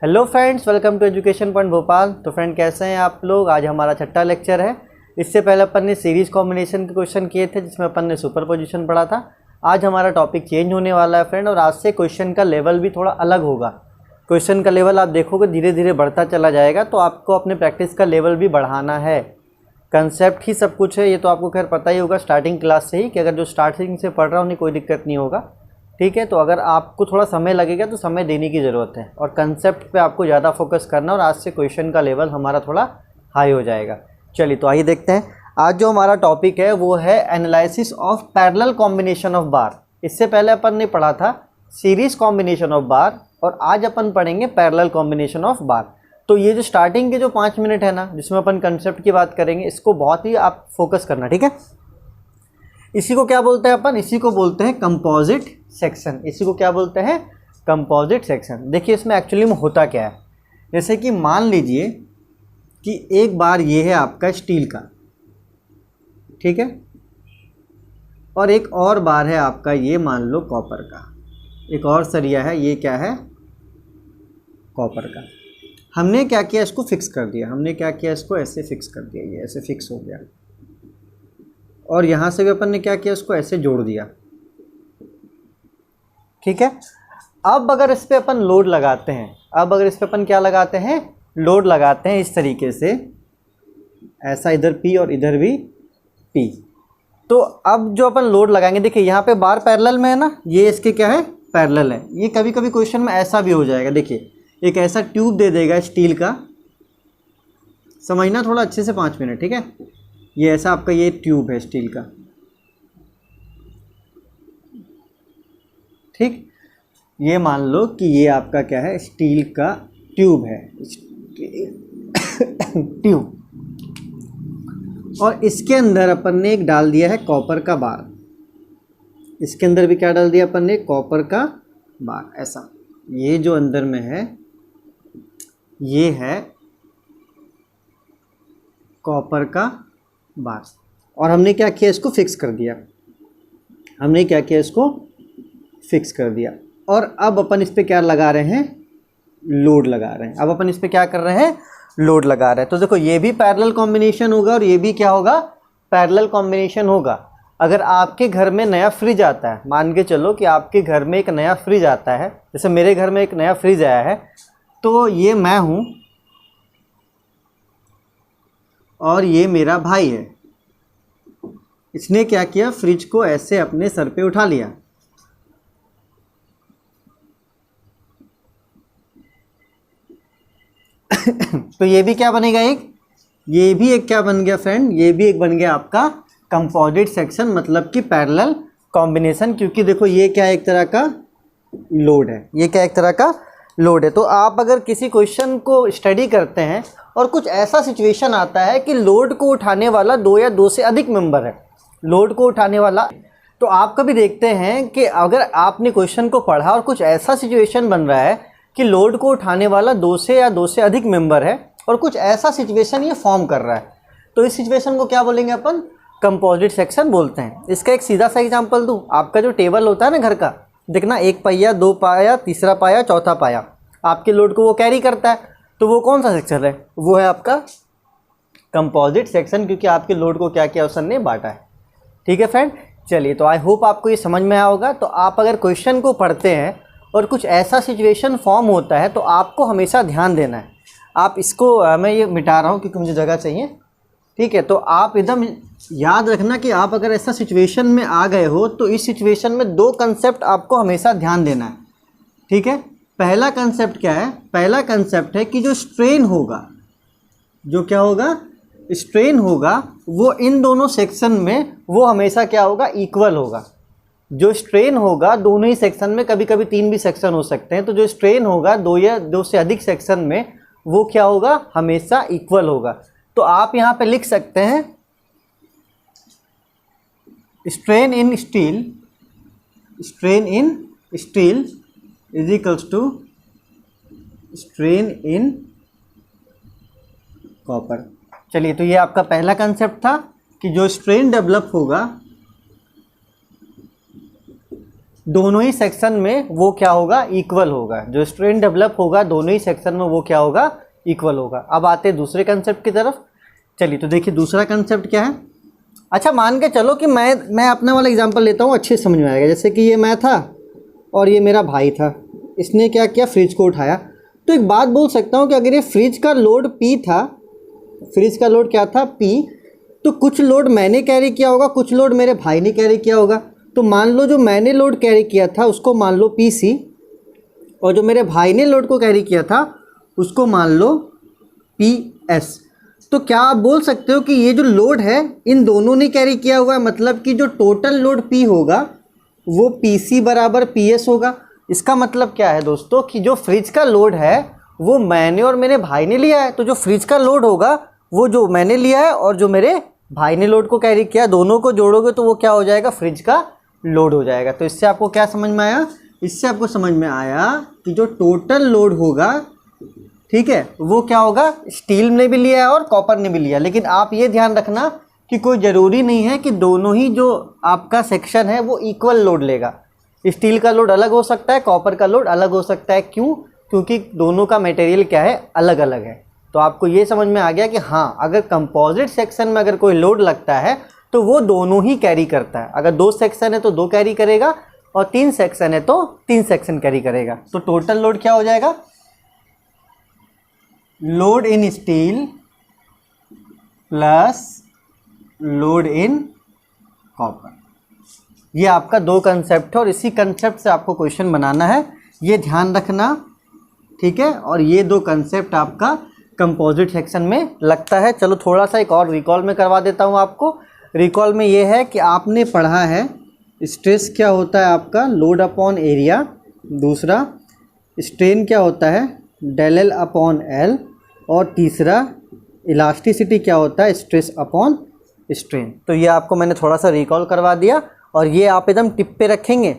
Hello friends, welcome to education point Bhopal. तो friend कैसे हैं आप लोग। आज हमारा छठा लेक्चर है। इससे पहले अपन ने सीरीज कॉम्बिनेशन के क्वेश्चन किए थे जिसमें अपन ने सुपर पोजीशन पढ़ा था। आज हमारा टॉपिक चेंज होने वाला है फ्रेंड, और आज से क्वेश्चन का लेवल भी थोड़ा अलग होगा। क्वेश्चन का लेवल आप देखोगे धीरे धीरे बढ़ता चला जाएगा, तो आपको अपने प्रैक्टिस का लेवल भी बढ़ाना है। कंसेप्ट ही सब कुछ है, ये तो आपको खैर पता ही होगा स्टार्टिंग क्लास से ही कि अगर जो स्टार्टिंग से पढ़ रहा उन्हें कोई दिक्कत नहीं होगा। ठीक है, तो अगर आपको थोड़ा समय लगेगा तो समय देने की ज़रूरत है, और कंसेप्ट पे आपको ज़्यादा फोकस करना, और आज से क्वेश्चन का लेवल हमारा थोड़ा हाई हो जाएगा। चलिए तो आइए देखते हैं। आज जो हमारा टॉपिक है वो है analysis of parallel combination of बार। इससे पहले अपन ने पढ़ा था सीरीज कॉम्बिनेशन ऑफ बार, और आज अपन पढ़ेंगे पैरेलल कॉम्बिनेशन ऑफ बार। तो ये जो स्टार्टिंग के जो 5 मिनट है ना, जिसमें अपन कंसेप्ट की बात करेंगे, इसको बहुत ही आप फोकस करना, ठीक है। इसी को क्या बोलते हैं अपन, इसी को बोलते हैं कंपोजिट सेक्शन। इसी को क्या बोलते हैं, कंपोजिट सेक्शन। देखिए इसमें एक्चुअली में होता क्या है। जैसे कि मान लीजिए कि एक बार ये है आपका स्टील का, ठीक है, और एक और बार है आपका ये मान लो कॉपर का। एक और सरिया है, ये क्या है, कॉपर का। हमने क्या किया, इसको फिक्स कर दिया। हमने क्या किया, इसको ऐसे फिक्स कर दिया, ये ऐसे फिक्स हो गया। और यहाँ से भी अपन ने क्या किया, इसको ऐसे जोड़ दिया, ठीक है। अब अगर इस पे अपन लोड लगाते हैं, अब अगर इस पे अपन क्या लगाते हैं, लोड लगाते हैं इस तरीके से, ऐसा इधर P और इधर भी P। तो अब जो अपन लोड लगाएंगे, देखिए यहाँ पे बार पैरेलल में है ना, ये इसके क्या है, पैरेलल है। ये कभी कभी क्वेश्चन में ऐसा भी हो जाएगा। देखिए एक ऐसा ट्यूब दे देगा स्टील का, समझना थोड़ा अच्छे से 5 मिनट, ठीक है। ये ऐसा आपका ये ट्यूब है स्टील का, ठीक। ये मान लो कि ये आपका क्या है, स्टील का ट्यूब है, ट्यूब। और इसके अंदर अपन ने एक डाल दिया है कॉपर का बार। इसके अंदर भी क्या डाल दिया अपन ने, कॉपर का बार। ऐसा ये जो अंदर में है ये है कॉपर का बार। और हमने क्या किया, इसको फिक्स कर दिया। हमने क्या किया, इसको फिक्स कर दिया। और अब अपन इस पे क्या लगा रहे हैं, लोड लगा रहे हैं। अब अपन इस पे क्या कर रहे हैं, लोड लगा रहे हैं। तो देखो ये भी पैरेलल कॉम्बिनेशन होगा और ये भी क्या होगा, पैरेलल कॉम्बिनेशन होगा। अगर आपके घर में नया फ्रिज आता है, मान के चलो कि आपके घर में एक नया फ्रिज आता है, जैसे मेरे घर में एक नया फ्रिज आया है, तो ये मैं हूँ और ये मेरा भाई है। इसने क्या किया, फ्रिज को ऐसे अपने सर पे उठा लिया। तो ये भी क्या बनेगा, एक ये भी एक क्या बन गया फ्रेंड, ये भी एक बन गया आपका कंपोजिट सेक्शन, मतलब कि पैरेलल कॉम्बिनेशन। क्योंकि देखो ये क्या एक तरह का लोड है, ये क्या एक तरह का लोड है। तो आप अगर किसी क्वेश्चन को स्टडी करते हैं और कुछ ऐसा सिचुएशन आता है कि लोड को उठाने वाला 2 या 2 से अधिक मेंबर है, लोड को उठाने वाला, तो आप कभी देखते हैं कि अगर आपने क्वेश्चन को पढ़ा और कुछ ऐसा सिचुएशन बन रहा है कि लोड को उठाने वाला 2 से या 2 से अधिक मेंबर है, और कुछ ऐसा सिचुएशन ये फॉर्म कर रहा है, तो इस सिचुएशन को क्या बोलेंगे अपन, कंपोजिट सेक्शन बोलते हैं। इसका एक सीधा सा एग्जांपल दूं, आपका जो टेबल होता है ना घर का, देखना 1 पहिया, 2 पाया, तीसरा पाया, चौथा पाया, आपके लोड को वो कैरी करता है। तो वो कौन सा सेक्शन है, वो है आपका कंपोजिट सेक्शन, क्योंकि आपके लोड को क्या किया उसने बांटा है। ठीक है फ्रेंड, चलिए तो आई होप आपको ये समझ में आया होगा। तो आप अगर क्वेश्चन को पढ़ते हैं और कुछ ऐसा सिचुएशन फॉर्म होता है, तो आपको हमेशा ध्यान देना है। आप इसको मैं ये मिटा रहा हूँ क्योंकि मुझे जगह चाहिए, ठीक है। तो आप एकदम याद रखना कि आप अगर ऐसा सिचुएशन में आ गए हो, तो इस सिचुएशन में 2 कंसेप्ट आपको हमेशा ध्यान देना है, ठीक है। पहला कंसेप्ट क्या है, पहला कंसेप्ट है कि जो स्ट्रेन होगा, जो क्या होगा, स्ट्रेन होगा, वो इन दोनों सेक्शन में वो हमेशा क्या होगा, इक्वल होगा। जो स्ट्रेन होगा दोनों ही सेक्शन में, कभी कभी 3 भी सेक्शन हो सकते हैं, तो जो स्ट्रेन होगा 2 या 2 से अधिक सेक्शन में, वो क्या होगा, हमेशा इक्वल होगा। तो आप यहाँ पे लिख सकते हैं strain in steel, strain in steel is equals to strain in copper. चलिए तो ये आपका पहला कंसेप्ट था कि जो स्ट्रेन डेवलप होगा दोनों ही सेक्शन में वो क्या होगा, इक्वल होगा। जो स्ट्रेन डेवलप होगा दोनों ही सेक्शन में वो क्या होगा, इक्वल होगा। अब आते हैं दूसरे कंसेप्ट की तरफ। चलिए तो देखिए दूसरा कंसेप्ट क्या है। अच्छा मान के चलो कि मैं अपने वाला एग्जांपल लेता हूँ, अच्छे से समझ में आएगा। जैसे कि ये मैं था और ये मेरा भाई था, इसने क्या किया, फ्रिज को उठाया। तो एक बात बोल सकता हूँ कि अगर ये फ्रिज का लोड P था, फ्रिज का लोड क्या था, P, तो कुछ लोड मैंने कैरी किया होगा, कुछ लोड मेरे भाई ने कैरी किया होगा। तो मान लो जो मैंने लोड कैरी किया था उसको मान लो PC, और जो मेरे भाई ने लोड को कैरी किया था उसको मान लो PS। तो क्या आप बोल सकते हो कि ये जो लोड है इन दोनों ने कैरी किया हुआ है, मतलब कि जो टोटल लोड P होगा वो PC बराबर PS होगा। इसका मतलब क्या है दोस्तों कि जो फ्रिज का लोड है वो मैंने और मेरे भाई ने लिया है। तो जो फ्रिज का लोड होगा वो जो मैंने लिया है और जो मेरे भाई ने लोड को कैरी किया, दोनों को जोड़ोगे तो वो क्या हो जाएगा, फ्रिज का लोड हो जाएगा। तो इससे आपको क्या समझ में आया, इससे आपको समझ में आया कि जो टोटल लोड होगा, ठीक है, वो क्या होगा, स्टील ने भी लिया है और कॉपर ने भी लिया। लेकिन आप ये ध्यान रखना कि कोई ज़रूरी नहीं है कि दोनों ही जो आपका सेक्शन है वो इक्वल लोड लेगा। स्टील का लोड अलग हो सकता है, कॉपर का लोड अलग हो सकता है। क्यों? क्योंकि दोनों का मटेरियल क्या है, अलग अलग है। तो आपको ये समझ में आ गया कि हाँ, अगर कंपोजिट सेक्शन में अगर कोई लोड लगता है तो वो दोनों ही कैरी करता है। अगर 2 सेक्शन है तो 2 कैरी करेगा और 3 सेक्शन है तो 3 सेक्शन कैरी करेगा। तो टोटल लोड क्या हो जाएगा, load in steel plus load in copper. ये आपका 2 कंसेप्ट है और इसी कंसेप्ट से आपको क्वेश्चन बनाना है, ये ध्यान रखना, ठीक है। और ये 2 कंसेप्ट आपका कंपोजिट सेक्शन में लगता है। चलो थोड़ा सा एक और रिकॉल में करवा देता हूँ आपको। रिकॉल में ये है कि आपने पढ़ा है स्ट्रेस क्या होता है आपका, लोड अपॉन एरिया। दूसरा स्ट्रेन क्या होता है, डेल एल अपॉन एल। और तीसरा इलास्टिसिटी क्या होता है, स्ट्रेस अपॉन स्ट्रेन। तो ये आपको मैंने थोड़ा सा रिकॉल करवा दिया और ये आप एकदम टिप पे रखेंगे,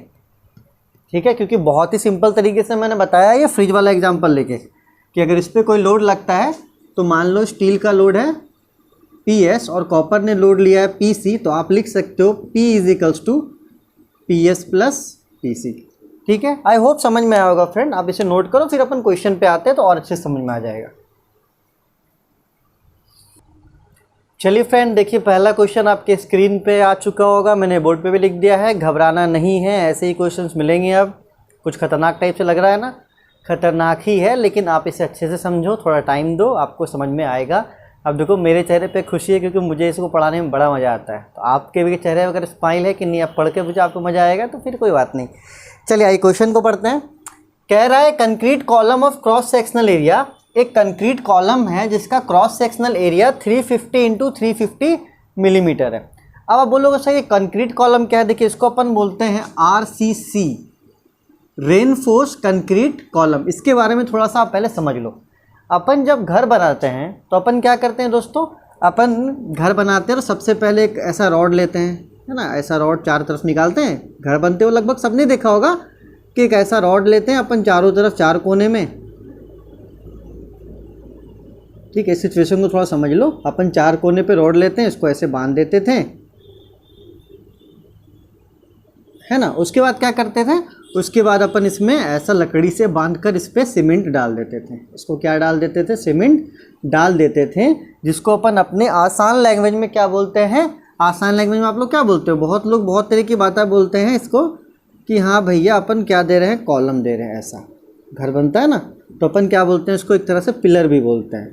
ठीक है, क्योंकि बहुत ही सिंपल तरीके से मैंने बताया ये फ्रिज वाला एग्जांपल लेके कि अगर इस पर कोई लोड लगता है तो मान लो स्टील का लोड है PS और कॉपर ने लोड लिया है PC, तो आप लिख सकते हो P = PS प्लस PC, ठीक है। आई होप समझ में आया होगा फ्रेंड। आप इसे नोट करो, फिर अपन क्वेश्चन पे आते हैं तो और अच्छे समझ में आ जाएगा। चलिए फ्रेंड देखिए, पहला क्वेश्चन आपके स्क्रीन पे आ चुका होगा, मैंने बोर्ड पे भी लिख दिया है। घबराना नहीं है, ऐसे ही क्वेश्चंस मिलेंगे। अब कुछ खतरनाक टाइप से लग रहा है ना, खतरनाक ही है, लेकिन आप इसे अच्छे से समझो, थोड़ा टाइम दो, आपको समझ में आएगा। अब देखो मेरे चेहरे पे खुशी है क्योंकि मुझे इसको पढ़ाने में बड़ा मज़ा आता है। तो आपके भी चेहरे अगर स्माइल है कि नहीं, आप पढ़ के मुझे आपको मज़ा आएगा तो फिर कोई बात नहीं। चलिए आइए क्वेश्चन को पढ़ते हैं। कह रहा है concrete column of cross sectional area, एक कंक्रीट कॉलम है जिसका क्रॉस सेक्शनल एरिया 350 × 350 मिलीमीटर है। अब आप बोलोगे सर ये कंक्रीट कॉलम क्या है, देखिए इसको अपन बोलते हैं RCC, रेनफोर्स कंक्रीट कॉलम। इसके बारे में थोड़ा सा आप पहले समझ लो। अपन जब घर बनाते हैं तो अपन क्या करते हैं दोस्तों, अपन घर बनाते हैं तो सबसे पहले एक ऐसा रॉड लेते हैं, है ना, ऐसा रॉड चारों तरफ निकालते हैं। घर बनते हो लगभग सबने देखा होगा कि एक ऐसा रॉड लेते हैं अपन चारों तरफ, 4 कोने में, ठीक है। इस सिचुएशन को थोड़ा समझ लो। अपन 4 कोने पे रॉड लेते हैं, इसको ऐसे बांध देते थे, है ना। उसके बाद क्या करते थे, उसके बाद अपन इसमें ऐसा लकड़ी से बांधकर इस पर सीमेंट डाल देते थे। इसको क्या डाल देते थे, सीमेंट डाल देते थे, जिसको अपन अपने आसान लैंग्वेज में क्या बोलते हैं, आसान लैंग्वेज में आप लोग क्या बोलते हो, बहुत लोग बहुत तरह की बातें बोलते हैं इसको कि हाँ भैया अपन क्या दे रहे हैं, कॉलम दे रहे हैं। ऐसा घर बनता है ना, तो अपन क्या बोलते हैं इसको, एक तरह से पिलर भी बोलते हैं,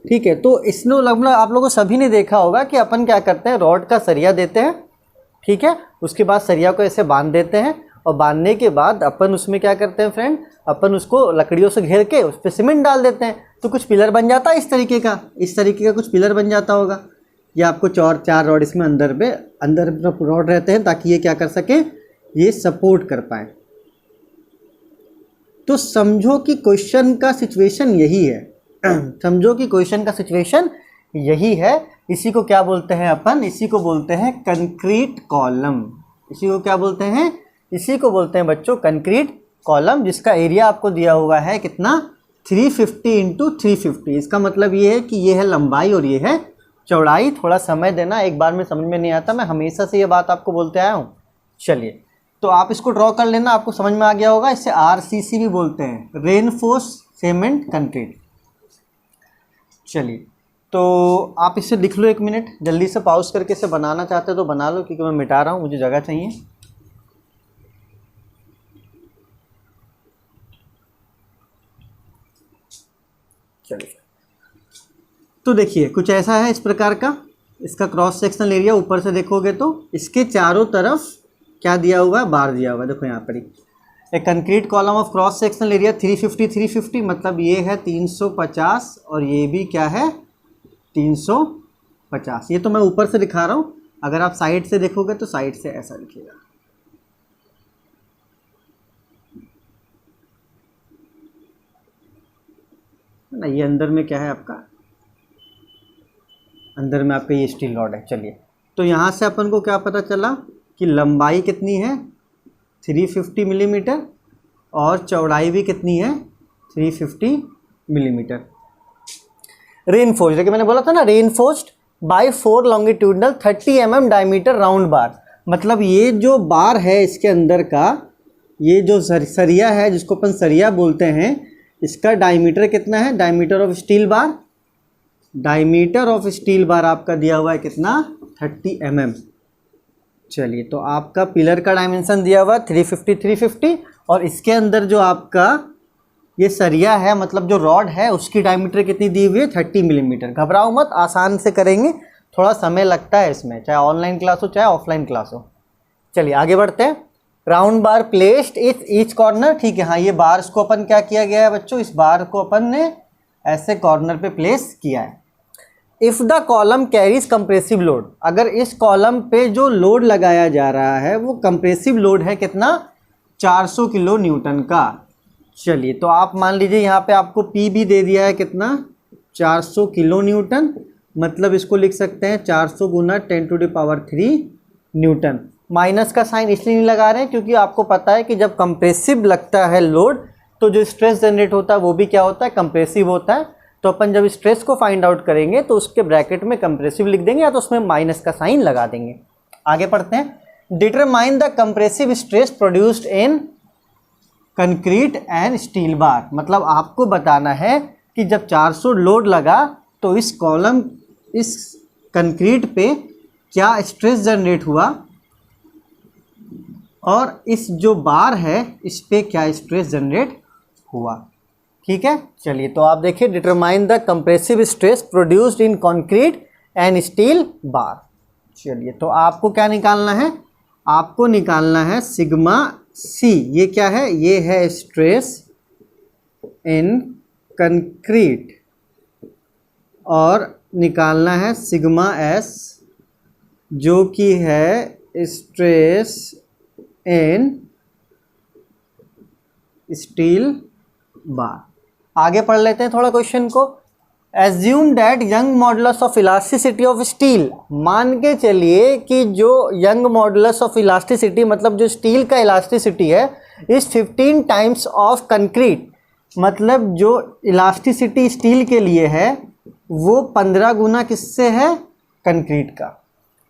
ठीक है। तो इसमें लगभग आप लोगों को सभी ने देखा होगा कि अपन क्या करते हैं, रॉड का सरिया देते हैं, ठीक है। उसके बाद सरिया को ऐसे बांध देते हैं और बांधने के बाद अपन उसमें क्या करते हैं फ्रेंड, अपन उसको लकड़ियों से घेर के उस पर सीमेंट डाल देते हैं, तो कुछ पिलर बन जाता है इस तरीके का, इस तरीके का कुछ पिलर बन जाता होगा। या आपको 4 रॉड इसमें अंदर रॉड रहते हैं ताकि ये क्या कर सके, ये सपोर्ट कर पाए। तो समझो कि क्वेश्चन का सिचुएशन यही है, समझो कि क्वेश्चन का सिचुएशन यही है। इसी को क्या बोलते हैं अपन, इसी को बोलते हैं कंक्रीट कॉलम। इसी को क्या बोलते हैं, इसी को बोलते हैं बच्चों कंक्रीट कॉलम, जिसका एरिया आपको दिया हुआ है कितना, 350 × 350। इसका मतलब ये है कि ये है लंबाई और ये है चौड़ाई। थोड़ा समय देना, एक बार में समझ में नहीं आता, मैं हमेशा से ये बात आपको बोलते आया हूँ। चलिए तो आप इसको ड्रॉ कर लेना, आपको समझ में आ गया होगा। इसे RCC भी बोलते हैं, रेनफोर्स सीमेंट कंक्रीट। चलिए, तो आप इसे लिख लो 1 मिनट, जल्दी से पॉज करके इसे बनाना चाहते हो तो बना लो, क्योंकि मैं मिटा रहा हूँ, मुझे जगह चाहिए। चलिए, तो देखिए कुछ ऐसा है इस प्रकार का, इसका क्रॉस सेक्शनल एरिया ऊपर से देखोगे तो इसके चारों तरफ क्या दिया हुआ है, बार दिया हुआ है। देखो यहाँ पर ही a concrete column of cross sectional area 350 मतलब ये है 350 और ये भी क्या है 350। ये तो मैं ऊपर से दिखा रहा हूँ, अगर आप साइड से देखोगे तो साइड से ऐसा दिखेगा। ना ये अंदर में क्या है आपका, अंदर में आपका ये स्टील रॉड है। चलिए, तो यहाँ से अपन को क्या पता चला कि लंबाई कितनी है 350 मिलीमीटर और चौड़ाई भी कितनी है 350 मिलीमीटर। रेनफोर्स्ड, देखिए मैंने बोला था ना reinforced by 4 longitudinal 30 mm diameter round bar. मतलब ये जो बार है इसके अंदर का, ये जो सरिया है जिसको अपन सरिया बोलते हैं, इसका डायमीटर कितना है, diameter of steel bar, diameter of steel bar आपका दिया हुआ है कितना 30 mm। चलिए, तो आपका पिलर का डायमेंशन दिया हुआ 350 और इसके अंदर जो आपका ये सरिया है, मतलब जो रॉड है, उसकी डायमीटर कितनी दी हुई है 30 मिलीमीटर। घबराओ मत, आसान से करेंगे, थोड़ा समय लगता है इसमें, चाहे ऑनलाइन क्लास हो चाहे ऑफलाइन क्लास हो। चलिए आगे बढ़ते हैं। Round bar placed it each corner, ठीक है, हाँ ये बार्स को अपन क्या किया गया है बच्चों, इस बार को अपन ने ऐसे कॉर्नर पे प्लेस किया है। If the column carries compressive load, अगर इस कॉलम पे जो लोड लगाया जा रहा है वो कंप्रेसिव लोड है कितना 400 किलो न्यूटन का। चलिए, तो आप मान लीजिए यहाँ पे आपको P भी दे दिया है कितना 400 किलो न्यूटन, मतलब इसको लिख सकते हैं 400 गुना 10⁻³ न्यूटन। माइनस का साइन इसलिए नहीं लगा रहे हैं क्योंकि आपको पता है कि जब कंप्रेसिव लगता है लोड तो जो स्ट्रेस जनरेट होता है वो भी क्या होता है, कंप्रेसिव होता है। तो अपन जब स्ट्रेस को फाइंड आउट करेंगे तो उसके ब्रैकेट में कंप्रेसिव लिख देंगे या तो उसमें माइनस का साइन लगा देंगे। आगे पढ़ते हैं। Determine the compressive stress produced in concrete and steel bar, मतलब आपको बताना है कि जब 400 लोड लगा तो इस कॉलम, इस कंक्रीट पे क्या स्ट्रेस जनरेट हुआ और इस जो बार है इस पे क्या स्ट्रेस जनरेट हुआ। ठीक है, चलिए, तो आप देखिए determine the compressive stress produced in concrete and steel bar. चलिए, तो आपको क्या निकालना है, आपको निकालना है सिग्मा सी। ये क्या है, ये है स्ट्रेस इन कंक्रीट, और निकालना है सिग्मा एस जो कि है स्ट्रेस इन स्टील बार। आगे पढ़ लेते हैं थोड़ा क्वेश्चन को। Assume that young modulus of elasticity of steel, मान के चलिए कि जो यंग मॉडुलस ऑफ इलास्टिसिटी, मतलब जो स्टील का इलास्टिसिटी है, इस 15 टाइम्स ऑफ कंक्रीट, मतलब जो इलास्टिसिटी स्टील के लिए है वो 15 गुना किससे है, कंक्रीट का।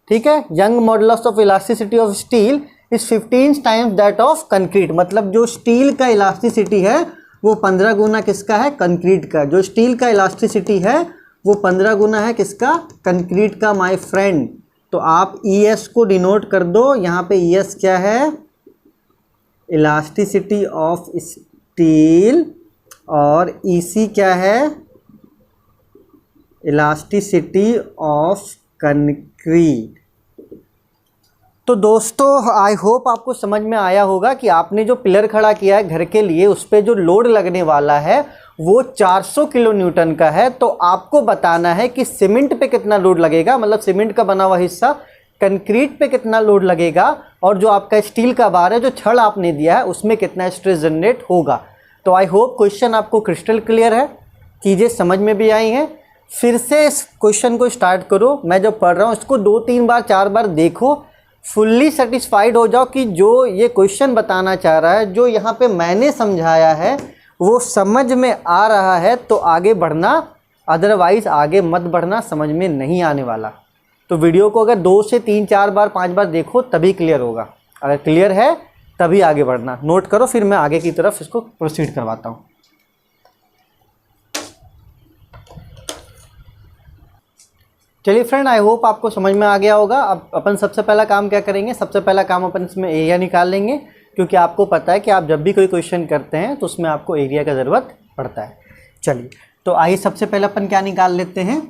ठीक है, young modulus of elasticity of steel is 15 times that of concrete, मतलब जो स्टील का इलास्टिसिटी है वो 15 गुना किसका है, कंक्रीट का। जो स्टील का इलास्टिसिटी है वो 15 गुना है किसका, कंक्रीट का माय फ्रेंड। तो आप ES को डिनोट कर दो, यहाँ पे ES क्या है, इलास्टिसिटी ऑफ स्टील, और EC क्या है, इलास्टिसिटी ऑफ कंक्रीट। तो दोस्तों आई होप आपको समझ में आया होगा कि आपने जो पिलर खड़ा किया है घर के लिए, उस पर जो लोड लगने वाला है वो 400 किलो न्यूटन का है। तो आपको बताना है कि सीमेंट पे कितना लोड लगेगा, मतलब सीमेंट का बना हुआ हिस्सा, कंक्रीट पे कितना लोड लगेगा, और जो आपका स्टील का बार है, जो छड़ आपने दिया है, उसमें कितना स्ट्रेस जनरेट होगा। तो आई होप क्वेश्चन आपको क्रिस्टल क्लियर है, चीज़ें समझ में भी आई हैं। फिर से इस क्वेश्चन को स्टार्ट करो, मैं जो पढ़ रहा हूँ इसको 2-3 बार 4 बार देखो, फुल्ली सेटिस्फाइड हो जाओ कि जो ये क्वेश्चन बताना चाह रहा है, जो यहाँ पे मैंने समझाया है वो समझ में आ रहा है तो आगे बढ़ना, अदरवाइज़ आगे मत बढ़ना, समझ में नहीं आने वाला। तो वीडियो को अगर 2 से 3, 4 बार 5 बार देखो तभी क्लियर होगा। अगर क्लियर है तभी आगे बढ़ना। नोट करो, फिर मैं आगे की तरफ इसको प्रोसीड करवाता हूँ। चलिए फ्रेंड, आई होप आपको समझ में आ गया होगा। अब अपन सबसे पहला काम क्या करेंगे, सबसे पहला काम अपन इसमें एरिया निकाल लेंगे, क्योंकि आपको पता है कि आप जब भी कोई क्वेश्चन करते हैं तो उसमें आपको एरिया का ज़रूरत पड़ता है। चलिए, तो आइए सबसे पहले अपन क्या निकाल लेते हैं,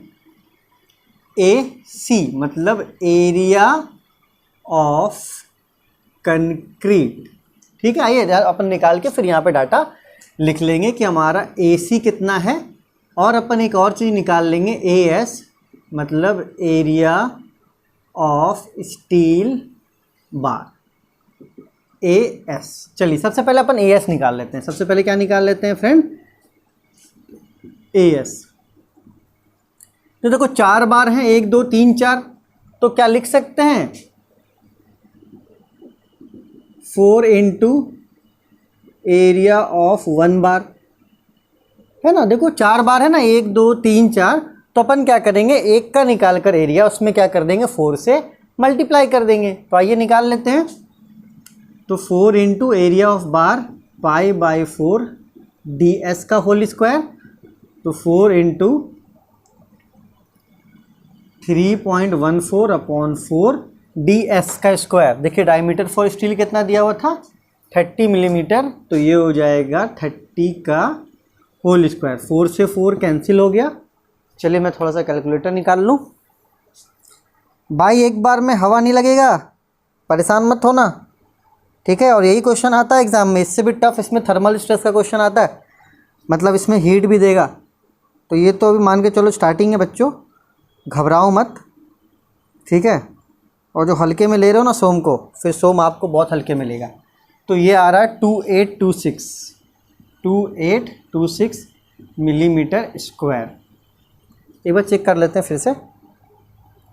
AC मतलब एरिया ऑफ कंक्रीट। ठीक है, आइए अपन निकाल के फिर यहाँ पे डाटा लिख लेंगे कि हमारा AC कितना है, और अपन एक और चीज़ निकाल लेंगे AS मतलब area of steel bar, AS। चलिए सबसे पहले अपन AS निकाल लेते हैं। सबसे पहले क्या निकाल लेते हैं फ्रेंड, AS। तो देखो 4 बार हैं, 1 2 3 4, तो क्या लिख सकते हैं, 4 इंटू एरिया ऑफ 1 बार, है ना। देखो 4 बार है ना, 1 2 3 4, तो अपन क्या करेंगे, एक का निकाल कर एरिया उसमें क्या कर देंगे, 4 से मल्टीप्लाई कर देंगे। तो आइए निकाल लेते हैं। तो 4 into area of bar π/4 DS का होल स्क्वायर, तो 4 इंटू 3.14 अपॉन 4 DS का स्क्वायर। देखिए डायमीटर फॉर स्टील कितना दिया हुआ था, 30 मिलीमीटर, तो ये हो जाएगा 30 का होल स्क्वायर। 4 से 4 कैंसिल हो गया। चलिए मैं थोड़ा सा कैलकुलेटर निकाल लूँ। भाई एक बार में हवा नहीं लगेगा, परेशान मत होना, ठीक है। और यही क्वेश्चन आता है एग्जाम में, इससे भी टफ इसमें थर्मल स्ट्रेस का क्वेश्चन आता है, मतलब इसमें हीट भी देगा। तो ये तो अभी मान के चलो स्टार्टिंग है बच्चों, घबराओ मत, ठीक है। और जो हल्के में ले रहे हो ना सोम को, फिर सोम आपको बहुत हल्के में लेगा। तो ये आ रहा है 2826 मिलीमीटर स्क्वायर। एक बार चेक कर लेते हैं फिर से,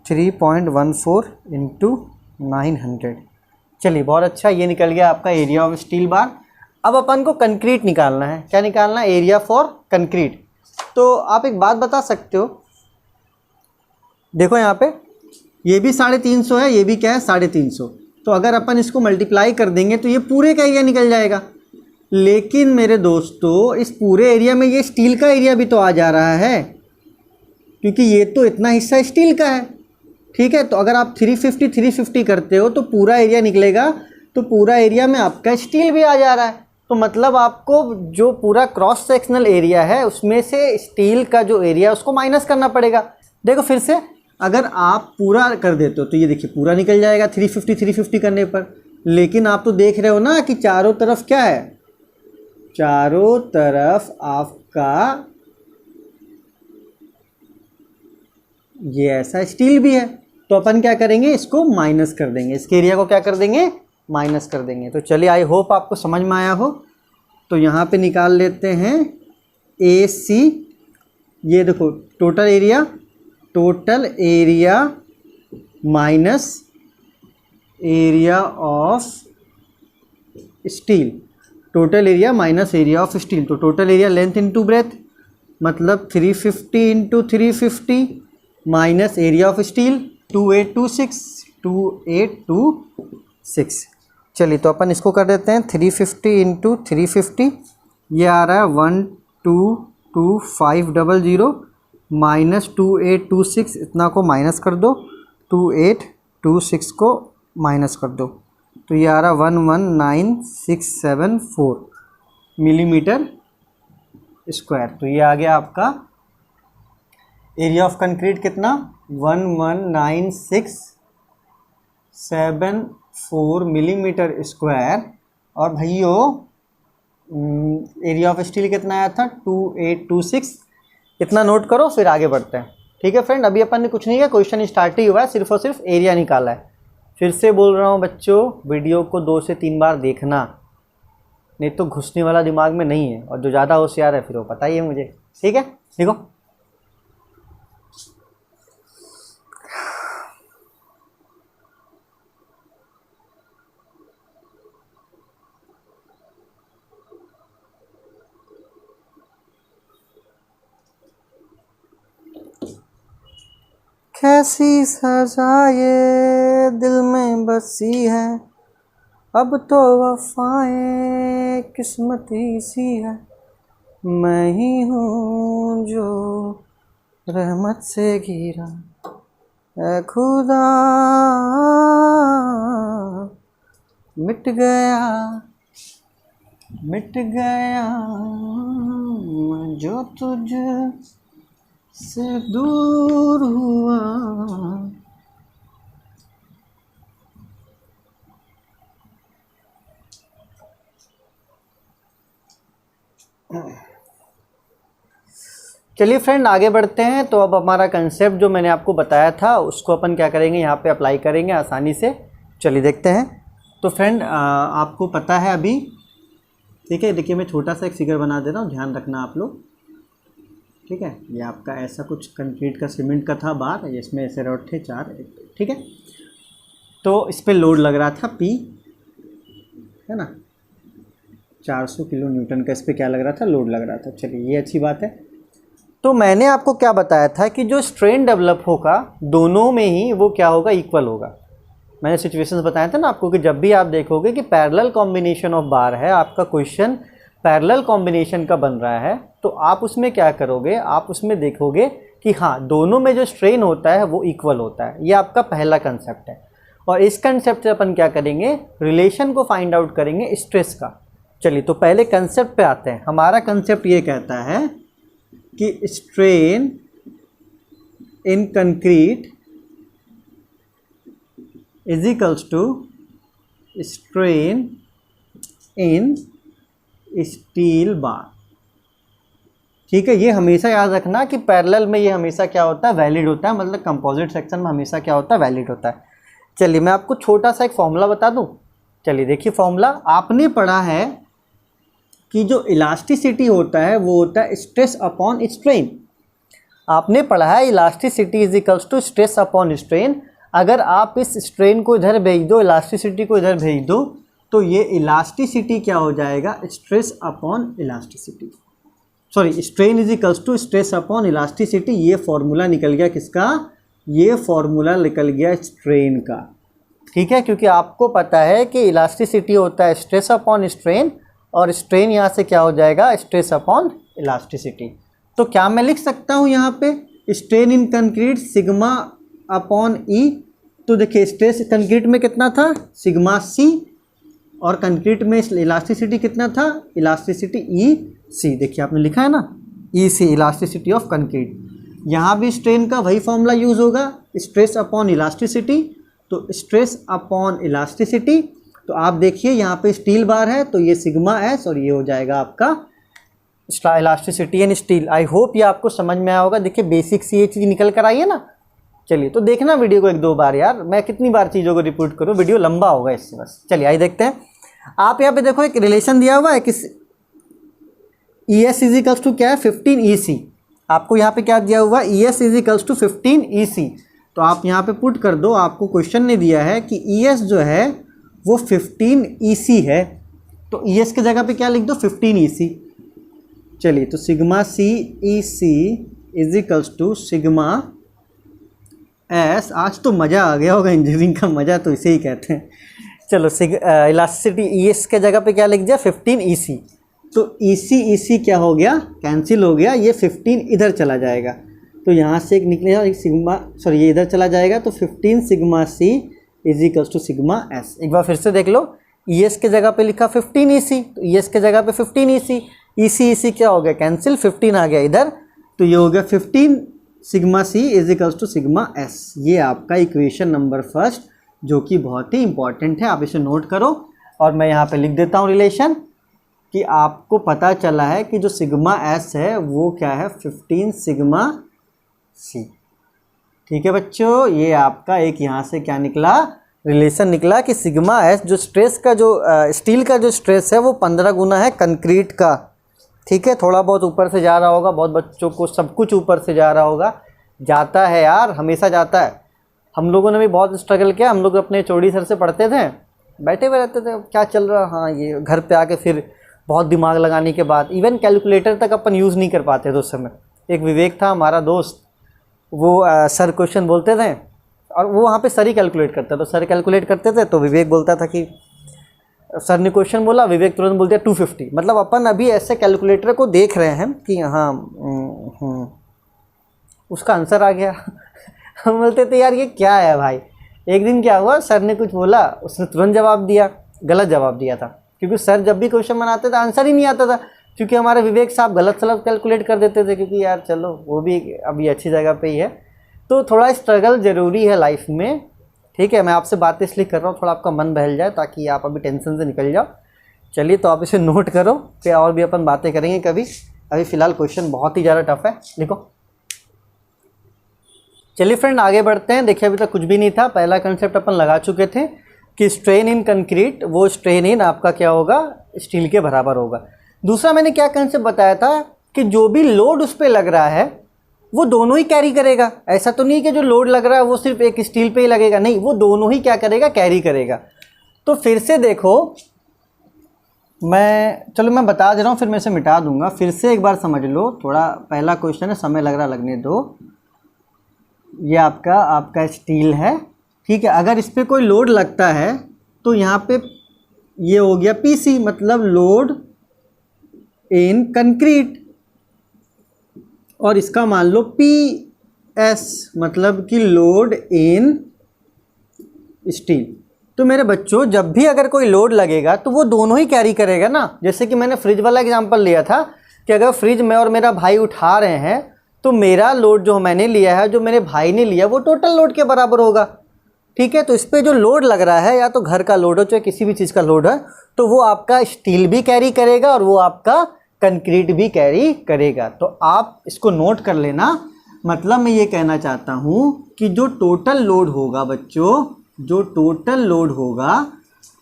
3.14 इंटू 900। चलिए बहुत अच्छा, ये निकल गया आपका एरिया ऑफ स्टील बार। अब अपन को कंक्रीट निकालना है। क्या निकालना है, एरिया फॉर कंक्रीट। तो आप एक बात बता सकते हो, देखो यहाँ पे ये भी 350 है, ये भी क्या है 350, तो अगर अपन इसको मल्टीप्लाई कर देंगे तो ये पूरे का एरिया निकल जाएगा। लेकिन मेरे दोस्तों इस पूरे एरिया में ये स्टील का एरिया भी तो आ जा रहा है, क्योंकि ये तो इतना हिस्सा स्टील का है, ठीक है। तो अगर आप 350 करते हो तो पूरा एरिया निकलेगा, तो पूरा एरिया में आपका स्टील भी आ जा रहा है। तो मतलब आपको जो पूरा क्रॉस सेक्शनल एरिया है उसमें से स्टील का जो एरिया उसको माइनस करना पड़ेगा। देखो फिर से, अगर आप पूरा कर देते हो तो ये देखिए पूरा निकल जाएगा 350 करने पर। लेकिन आप तो देख रहे हो ना कि चारों तरफ क्या है, चारों तरफ आपका ये ऐसा स्टील भी है। तो अपन क्या करेंगे, इसको माइनस कर देंगे, इसके एरिया को क्या कर देंगे, माइनस कर देंगे। तो चलिए आई होप आपको समझ में आया हो। तो यहाँ पे निकाल लेते हैं AC। ये देखो total area minus area of steel, total area minus area of steel. तो total area length into breadth, मतलब 350 into 350 minus area of steel 2826। चलिए तो अपन इसको कर देते हैं 350 इंटू 350, ये आ रहा है 122500 माइनस 2826, इतना को माइनस कर दो, 2826 को माइनस कर दो, तो ये आ रहा 119,674 मिलीमीटर स्क्वायर। तो ये आ गया आपका एरिया ऑफ कंक्रीट कितना, 119,674 मिलीमीटर स्क्वायर। और भाइयों एरिया ऑफ स्टील कितना आया था, 2826। इतना नोट करो, फिर आगे बढ़ते हैं। ठीक है फ्रेंड, अभी अपन ने कुछ नहीं किया, क्वेश्चन स्टार्ट ही हुआ है, सिर्फ और सिर्फ एरिया निकाला है। फिर से बोल रहा हूँ बच्चों, वीडियो को 2 से 3 बार देखना, नहीं तो घुसने वाला दिमाग में नहीं है, और जो ज़्यादा होशियार है फिर वो पता ही है मुझे। ठीक है, देखो कैसी सजा ये दिल में बसी है, अब तो वफाएं किस्मती सी है, मैं ही हूँ जो रहमत से घिरा, ऐ खुदा मिट गया जो तुझ से दूर हुआ। चलिए फ्रेंड आगे बढ़ते हैं। तो अब हमारा कंसेप्ट जो मैंने आपको बताया था उसको अपन क्या करेंगे, यहाँ पे अप्लाई करेंगे आसानी से। चलिए देखते हैं। तो फ्रेंड आपको पता है अभी, ठीक है, देखिए मैं छोटा सा एक फिगर बना दे रहा हूँ, ध्यान रखना आप लोग, ठीक है। ये आपका ऐसा कुछ कंक्रीट का सीमेंट का था बार, इसमें ऐसे रॉड थे 4, ठीक है। तो इस पर लोड लग रहा था P, है ना, 400 किलो न्यूटन का इस पर क्या लग रहा था, लोड लग रहा था। चलिए ये अच्छी बात है। तो मैंने आपको क्या बताया था कि जो स्ट्रेन डेवलप होगा दोनों में ही वो क्या होगा, इक्वल होगा। मैंने सिचुएशंस बताया था ना आपको कि जब भी आप देखोगे कि पैरेलल कॉम्बिनेशन ऑफ बार है, आपका क्वेश्चन पैरेलल कॉम्बिनेशन का बन रहा है, तो आप उसमें क्या करोगे, आप उसमें देखोगे कि हाँ दोनों में जो स्ट्रेन होता है वो इक्वल होता है। ये आपका पहला कंसेप्ट है। और इस कंसेप्ट से अपन क्या करेंगे, रिलेशन को फाइंड आउट करेंगे स्ट्रेस का। चलिए तो पहले कंसेप्ट पे आते हैं। हमारा कंसेप्ट ये कहता है कि strain in concrete is equals to strain in steel bar. ठीक है, ये हमेशा याद रखना कि पैरेलल में ये हमेशा क्या होता है, वैलिड होता है, मतलब कंपोजिट सेक्शन में हमेशा क्या होता है, वैलिड होता है। चलिए मैं आपको छोटा सा एक फॉर्मूला बता दूं। चलिए देखिए, फॉर्मूला आपने पढ़ा है कि जो इलास्टिसिटी होता है वो होता है स्ट्रेस अपॉन स्ट्रेन। आपने पढ़ा है elasticity is equals to stress upon strain. अगर आप इस स्ट्रेन को इधर भेज दो, इलास्टिसिटी को इधर भेज दो, तो ये इलास्टिसिटी क्या हो जाएगा, stress upon elasticity, sorry strain is equals to stress upon elasticity. ये फॉर्मूला निकल गया किसका, ये फॉर्मूला निकल गया स्ट्रेन का। ठीक है, क्योंकि आपको पता है कि इलास्टिसिटी होता है स्ट्रेस अपॉन स्ट्रेन, और स्ट्रेन यहाँ से क्या हो जाएगा, स्ट्रेस अपॉन इलास्टिसिटी। तो क्या मैं लिख सकता हूँ यहाँ पे strain in concrete sigma upon E. तो देखिए स्ट्रेस कंक्रीट में कितना था, सिग्मा सी, और कंक्रीट में इलास्टिसिटी कितना था, इलास्टिसिटी ई सी। देखिए आपने लिखा है ना, ई सी, इलास्टिसिटी ऑफ कंक्रीट। यहाँ भी स्ट्रेन का वही फॉर्मूला यूज़ होगा, स्ट्रेस अपॉन इलास्टिसिटी। तो स्ट्रेस अपॉन इलास्टिसिटी, तो आप देखिए यहाँ पे स्टील बार है तो ये सिग्मा एस, और ये हो जाएगा आपका elasticity and steel. I hope ये आपको समझ में आया होगा। देखिए बेसिक सी ये चीज़ निकल कर आई है ना। चलिए तो देखना वीडियो को 1-2 बार, यार मैं कितनी बार चीज़ों को रिपीट करूँ, वीडियो लंबा होगा इससे बस। चलिए आइए देखते हैं। आप यहाँ पे देखो एक रिलेशन दिया हुआ है कि E S is equals to क्या है, 15 ई सी। आपको यहाँ पे क्या दिया हुआ है, E S is equals to 15 E C. तो आप यहाँ पे पुट कर दो, आपको क्वेश्चन ने दिया है कि ई एस जो है वो 15 ई सी है, तो ई एस के जगह पे क्या लिख दो, 15 ई सी। चलिए तो sigma C E C is equals to sigma S. आज तो मज़ा आ गया होगा, इंजीनियरिंग का मज़ा तो इसे ही कहते हैं। चलो इलास्टिसिटी ई एस के जगह पे क्या लिख दिया, 15 ई सी। तो ई सी क्या हो गया, कैंसिल हो गया, ये 15 इधर चला जाएगा, तो यहाँ से एक निकलेगा एक सिग्मा, सॉरी ये इधर चला जाएगा, तो 15 sigma C is equals to sigma S. एक बार फिर से देख लो, ई एस के जगह पे लिखा 15 ई सी, तो ई एस के जगह पे 15 ई सी क्या हो गया, कैंसिल, 15 आ गया इधर, तो ये हो गया 15 sigma C is equals to sigma S. ये आपका इक्वेशन नंबर फर्स्ट, जो कि बहुत ही इंपॉर्टेंट है, आप इसे नोट करो। और मैं यहाँ पे लिख देता हूँ रिलेशन, कि आपको पता चला है कि जो सिग्मा एस है वो क्या है, 15 सिग्मा सी। ठीक है बच्चों, ये आपका एक यहाँ से क्या निकला, रिलेशन निकला कि सिग्मा एस जो स्ट्रेस का, जो स्टील का जो स्ट्रेस है वो 15 गुना है कंक्रीट का। ठीक है, थोड़ा बहुत ऊपर से जा रहा होगा, बहुत बच्चों को सब कुछ ऊपर से जा रहा होगा, जाता है यार, हमेशा जाता है। हम लोगों ने भी बहुत स्ट्रगल किया, हम लोग अपने चौड़ी सर से पढ़ते थे, बैठे हुए रहते थे, क्या चल रहा, हाँ ये, घर पे आके फिर बहुत दिमाग लगाने के बाद इवन कैलकुलेटर तक अपन यूज़ नहीं कर पाते थे उस समय। एक विवेक था हमारा दोस्त, वो सर क्वेश्चन बोलते थे और वो वहाँ पे सर ही कैलकुलेट करता था, तो सर कैलकुलेट करते थे तो विवेक बोलता था कि सर ने क्वेश्चन बोला, विवेक तुरंत बोल दिया 250। मतलब अपन अभी ऐसे कैलकुलेटर को देख रहे हैं कि हाँ उसका आंसर आ गया। हम बोलते थे यार ये क्या है भाई। एक दिन क्या हुआ, सर ने कुछ बोला, उसने तुरंत जवाब दिया, गलत जवाब दिया था। क्योंकि सर जब भी क्वेश्चन बनाते थे आंसर ही नहीं आता था, क्योंकि हमारे विवेक साहब गलत सलत कैलकुलेट कर देते थे। क्योंकि यार चलो वो भी अभी अच्छी जगह पे ही है, तो थोड़ा स्ट्रगल ज़रूरी है लाइफ में। ठीक है, मैं आपसे बातें इसलिए कर रहा हूँ, थोड़ा आपका मन बहल जाए, ताकि आप अभी टेंशन से निकल जाओ। चलिए, तो आप इसे नोट करो, फिर और भी अपन बातें करेंगे कभी। अभी फ़िलहाल क्वेश्चन बहुत ही ज़्यादा टफ है, लिखो। चलिए फ्रेंड, आगे बढ़ते हैं। देखिए, अभी तक कुछ भी नहीं था। पहला कंसेप्ट अपन लगा चुके थे कि स्ट्रेन इन कंक्रीट, वो स्ट्रेन इन आपका क्या होगा, स्टील के बराबर होगा। दूसरा मैंने क्या कंसेप्ट बताया था कि जो भी लोड उस पर लग रहा है वो दोनों ही कैरी करेगा। ऐसा तो नहीं कि जो लोड लग रहा है वो सिर्फ एक स्टील पे ही लगेगा, नहीं, वो दोनों ही क्या करेगा, कैरी करेगा। तो फिर से देखो, मैं बता दे रहा हूँ, फिर मैं इसे मिटा दूंगा। फिर से एक बार समझ लो, थोड़ा पहला क्वेश्चन है, समय लग रहा, लगने दो। ये आपका स्टील है, ठीक है। अगर इस पर कोई लोड लगता है तो यहाँ पे ये हो गया पीसी, मतलब लोड इन कंक्रीट, और इसका मान लो PS, मतलब कि लोड इन स्टील। तो मेरे बच्चों, जब भी अगर कोई लोड लगेगा तो वो दोनों ही कैरी करेगा ना। जैसे कि मैंने फ्रिज वाला एग्जांपल लिया था कि अगर फ्रिज मैं और मेरा भाई उठा रहे हैं तो मेरा लोड जो मैंने लिया है, जो मेरे भाई ने लिया, वो टोटल लोड के बराबर होगा। ठीक है, तो इस पर जो लोड लग रहा है, या तो घर का लोड हो चाहे किसी भी चीज़ का लोड है, तो वो आपका स्टील भी कैरी करेगा और वो आपका कंक्रीट भी कैरी करेगा। तो आप इसको नोट कर लेना। मतलब मैं ये कहना चाहता हूँ कि जो टोटल लोड होगा बच्चों, जो टोटल लोड होगा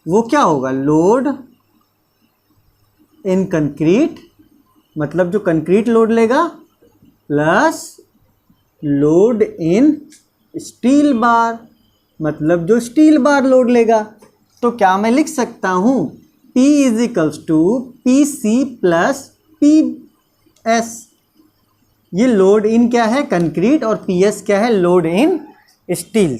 वो क्या होगा, लोड इन कंक्रीट, मतलब जो कंक्रीट लोड लेगा, प्लस लोड इन स्टील बार, मतलब जो स्टील बार लोड लेगा। तो क्या मैं लिख सकता हूँ, P = PC प्लस PS। ये लोड इन क्या है, कंक्रीट, और PS क्या है, लोड इन स्टील।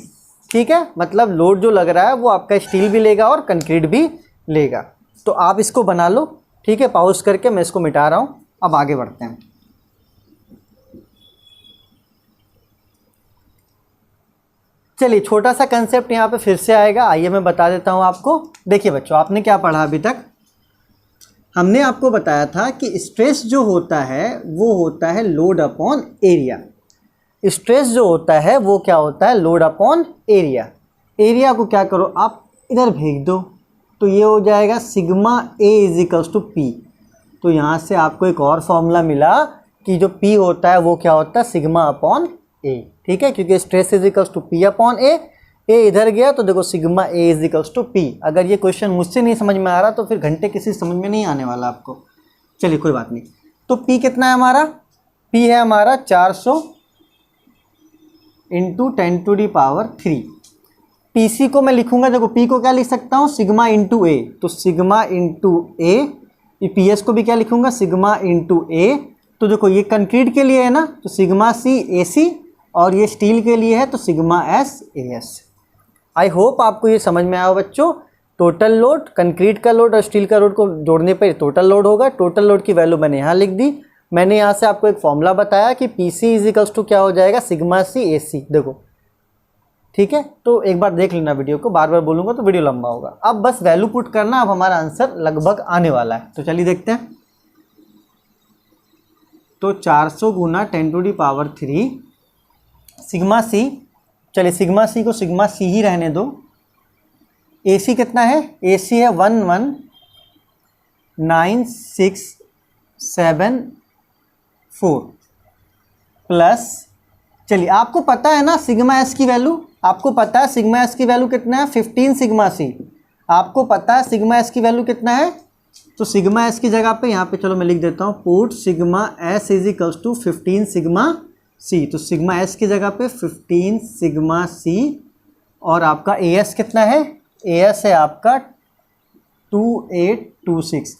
ठीक है, मतलब लोड जो लग रहा है वो आपका स्टील भी लेगा और कंक्रीट भी लेगा। तो आप इसको बना लो। ठीक है, पॉज करके मैं इसको मिटा रहा हूँ। अब आगे बढ़ते हैं। चलिए, छोटा सा कंसेप्ट यहाँ पे फिर से आएगा, आइए मैं बता देता हूँ आपको। देखिए बच्चों, आपने क्या पढ़ा अभी तक, हमने आपको बताया था कि स्ट्रेस जो होता है वो होता है लोड अपॉन एरिया। स्ट्रेस जो होता है वो क्या होता है, लोड अपॉन एरिया। एरिया को क्या करो, आप इधर भेज दो, तो ये हो जाएगा सिग्मा A = P। तो यहाँ से आपको एक और फॉर्मूला मिला कि जो P होता है वो क्या होता है, सिग्मा अपॉन A। ठीक है, क्योंकि stress = P upon A, A इधर गया तो देखो सिग्मा A = P। अगर ये क्वेश्चन मुझसे नहीं समझ में आ रहा तो फिर घंटे किसी समझ में नहीं आने वाला आपको। चलिए कोई बात नहीं। तो P कितना है हमारा, P है हमारा 400 × 10⁻³ PC को मैं लिखूंगा, देखो P को क्या लिख सकता हूँ, सिग्मा × A। तो सिग्मा × A, PS को भी क्या लिखूंगा, सिग्मा × A। तो देखो ये कंक्रीट के लिए है ना, तो सिग्मा C AC, और ये स्टील के लिए है तो sigma S AS। I hope आपको ये समझ में आया बच्चों। टोटल लोड, कंक्रीट का लोड और स्टील का लोड को जोड़ने पर टोटल लोड होगा। टोटल लोड की वैल्यू मैंने यहाँ लिख दी। मैंने यहाँ से आपको एक फॉर्मूला बताया कि PC = क्या हो जाएगा, सिग्मा C AC। देखो ठीक है, तो एक बार देख लेना वीडियो को, बार बार बोलूँगा तो वीडियो लंबा होगा। अब बस वैल्यू पुट करना, अब हमारा आंसर लगभग आने वाला है। तो चलिए देखते हैं। तो 400 × 10⁻³ सिग्मा C, चलिए सिग्मा C को सिग्मा C ही रहने दो। AC कितना है, AC है 119674 प्लस, चलिए आपको पता है ना सिग्मा S की वैल्यू, आपको पता है सिग्मा S की वैल्यू कितना है, 15 सिग्मा C। आपको पता है सिग्मा S की वैल्यू कितना है, तो सिग्मा S की जगह पे यहाँ पे चलो मैं लिख देता हूँ, put sigma S = 15 sigma C। तो सिग्मा S की जगह पे 15 सिग्मा C, और आपका AS कितना है, AS है आपका 2826।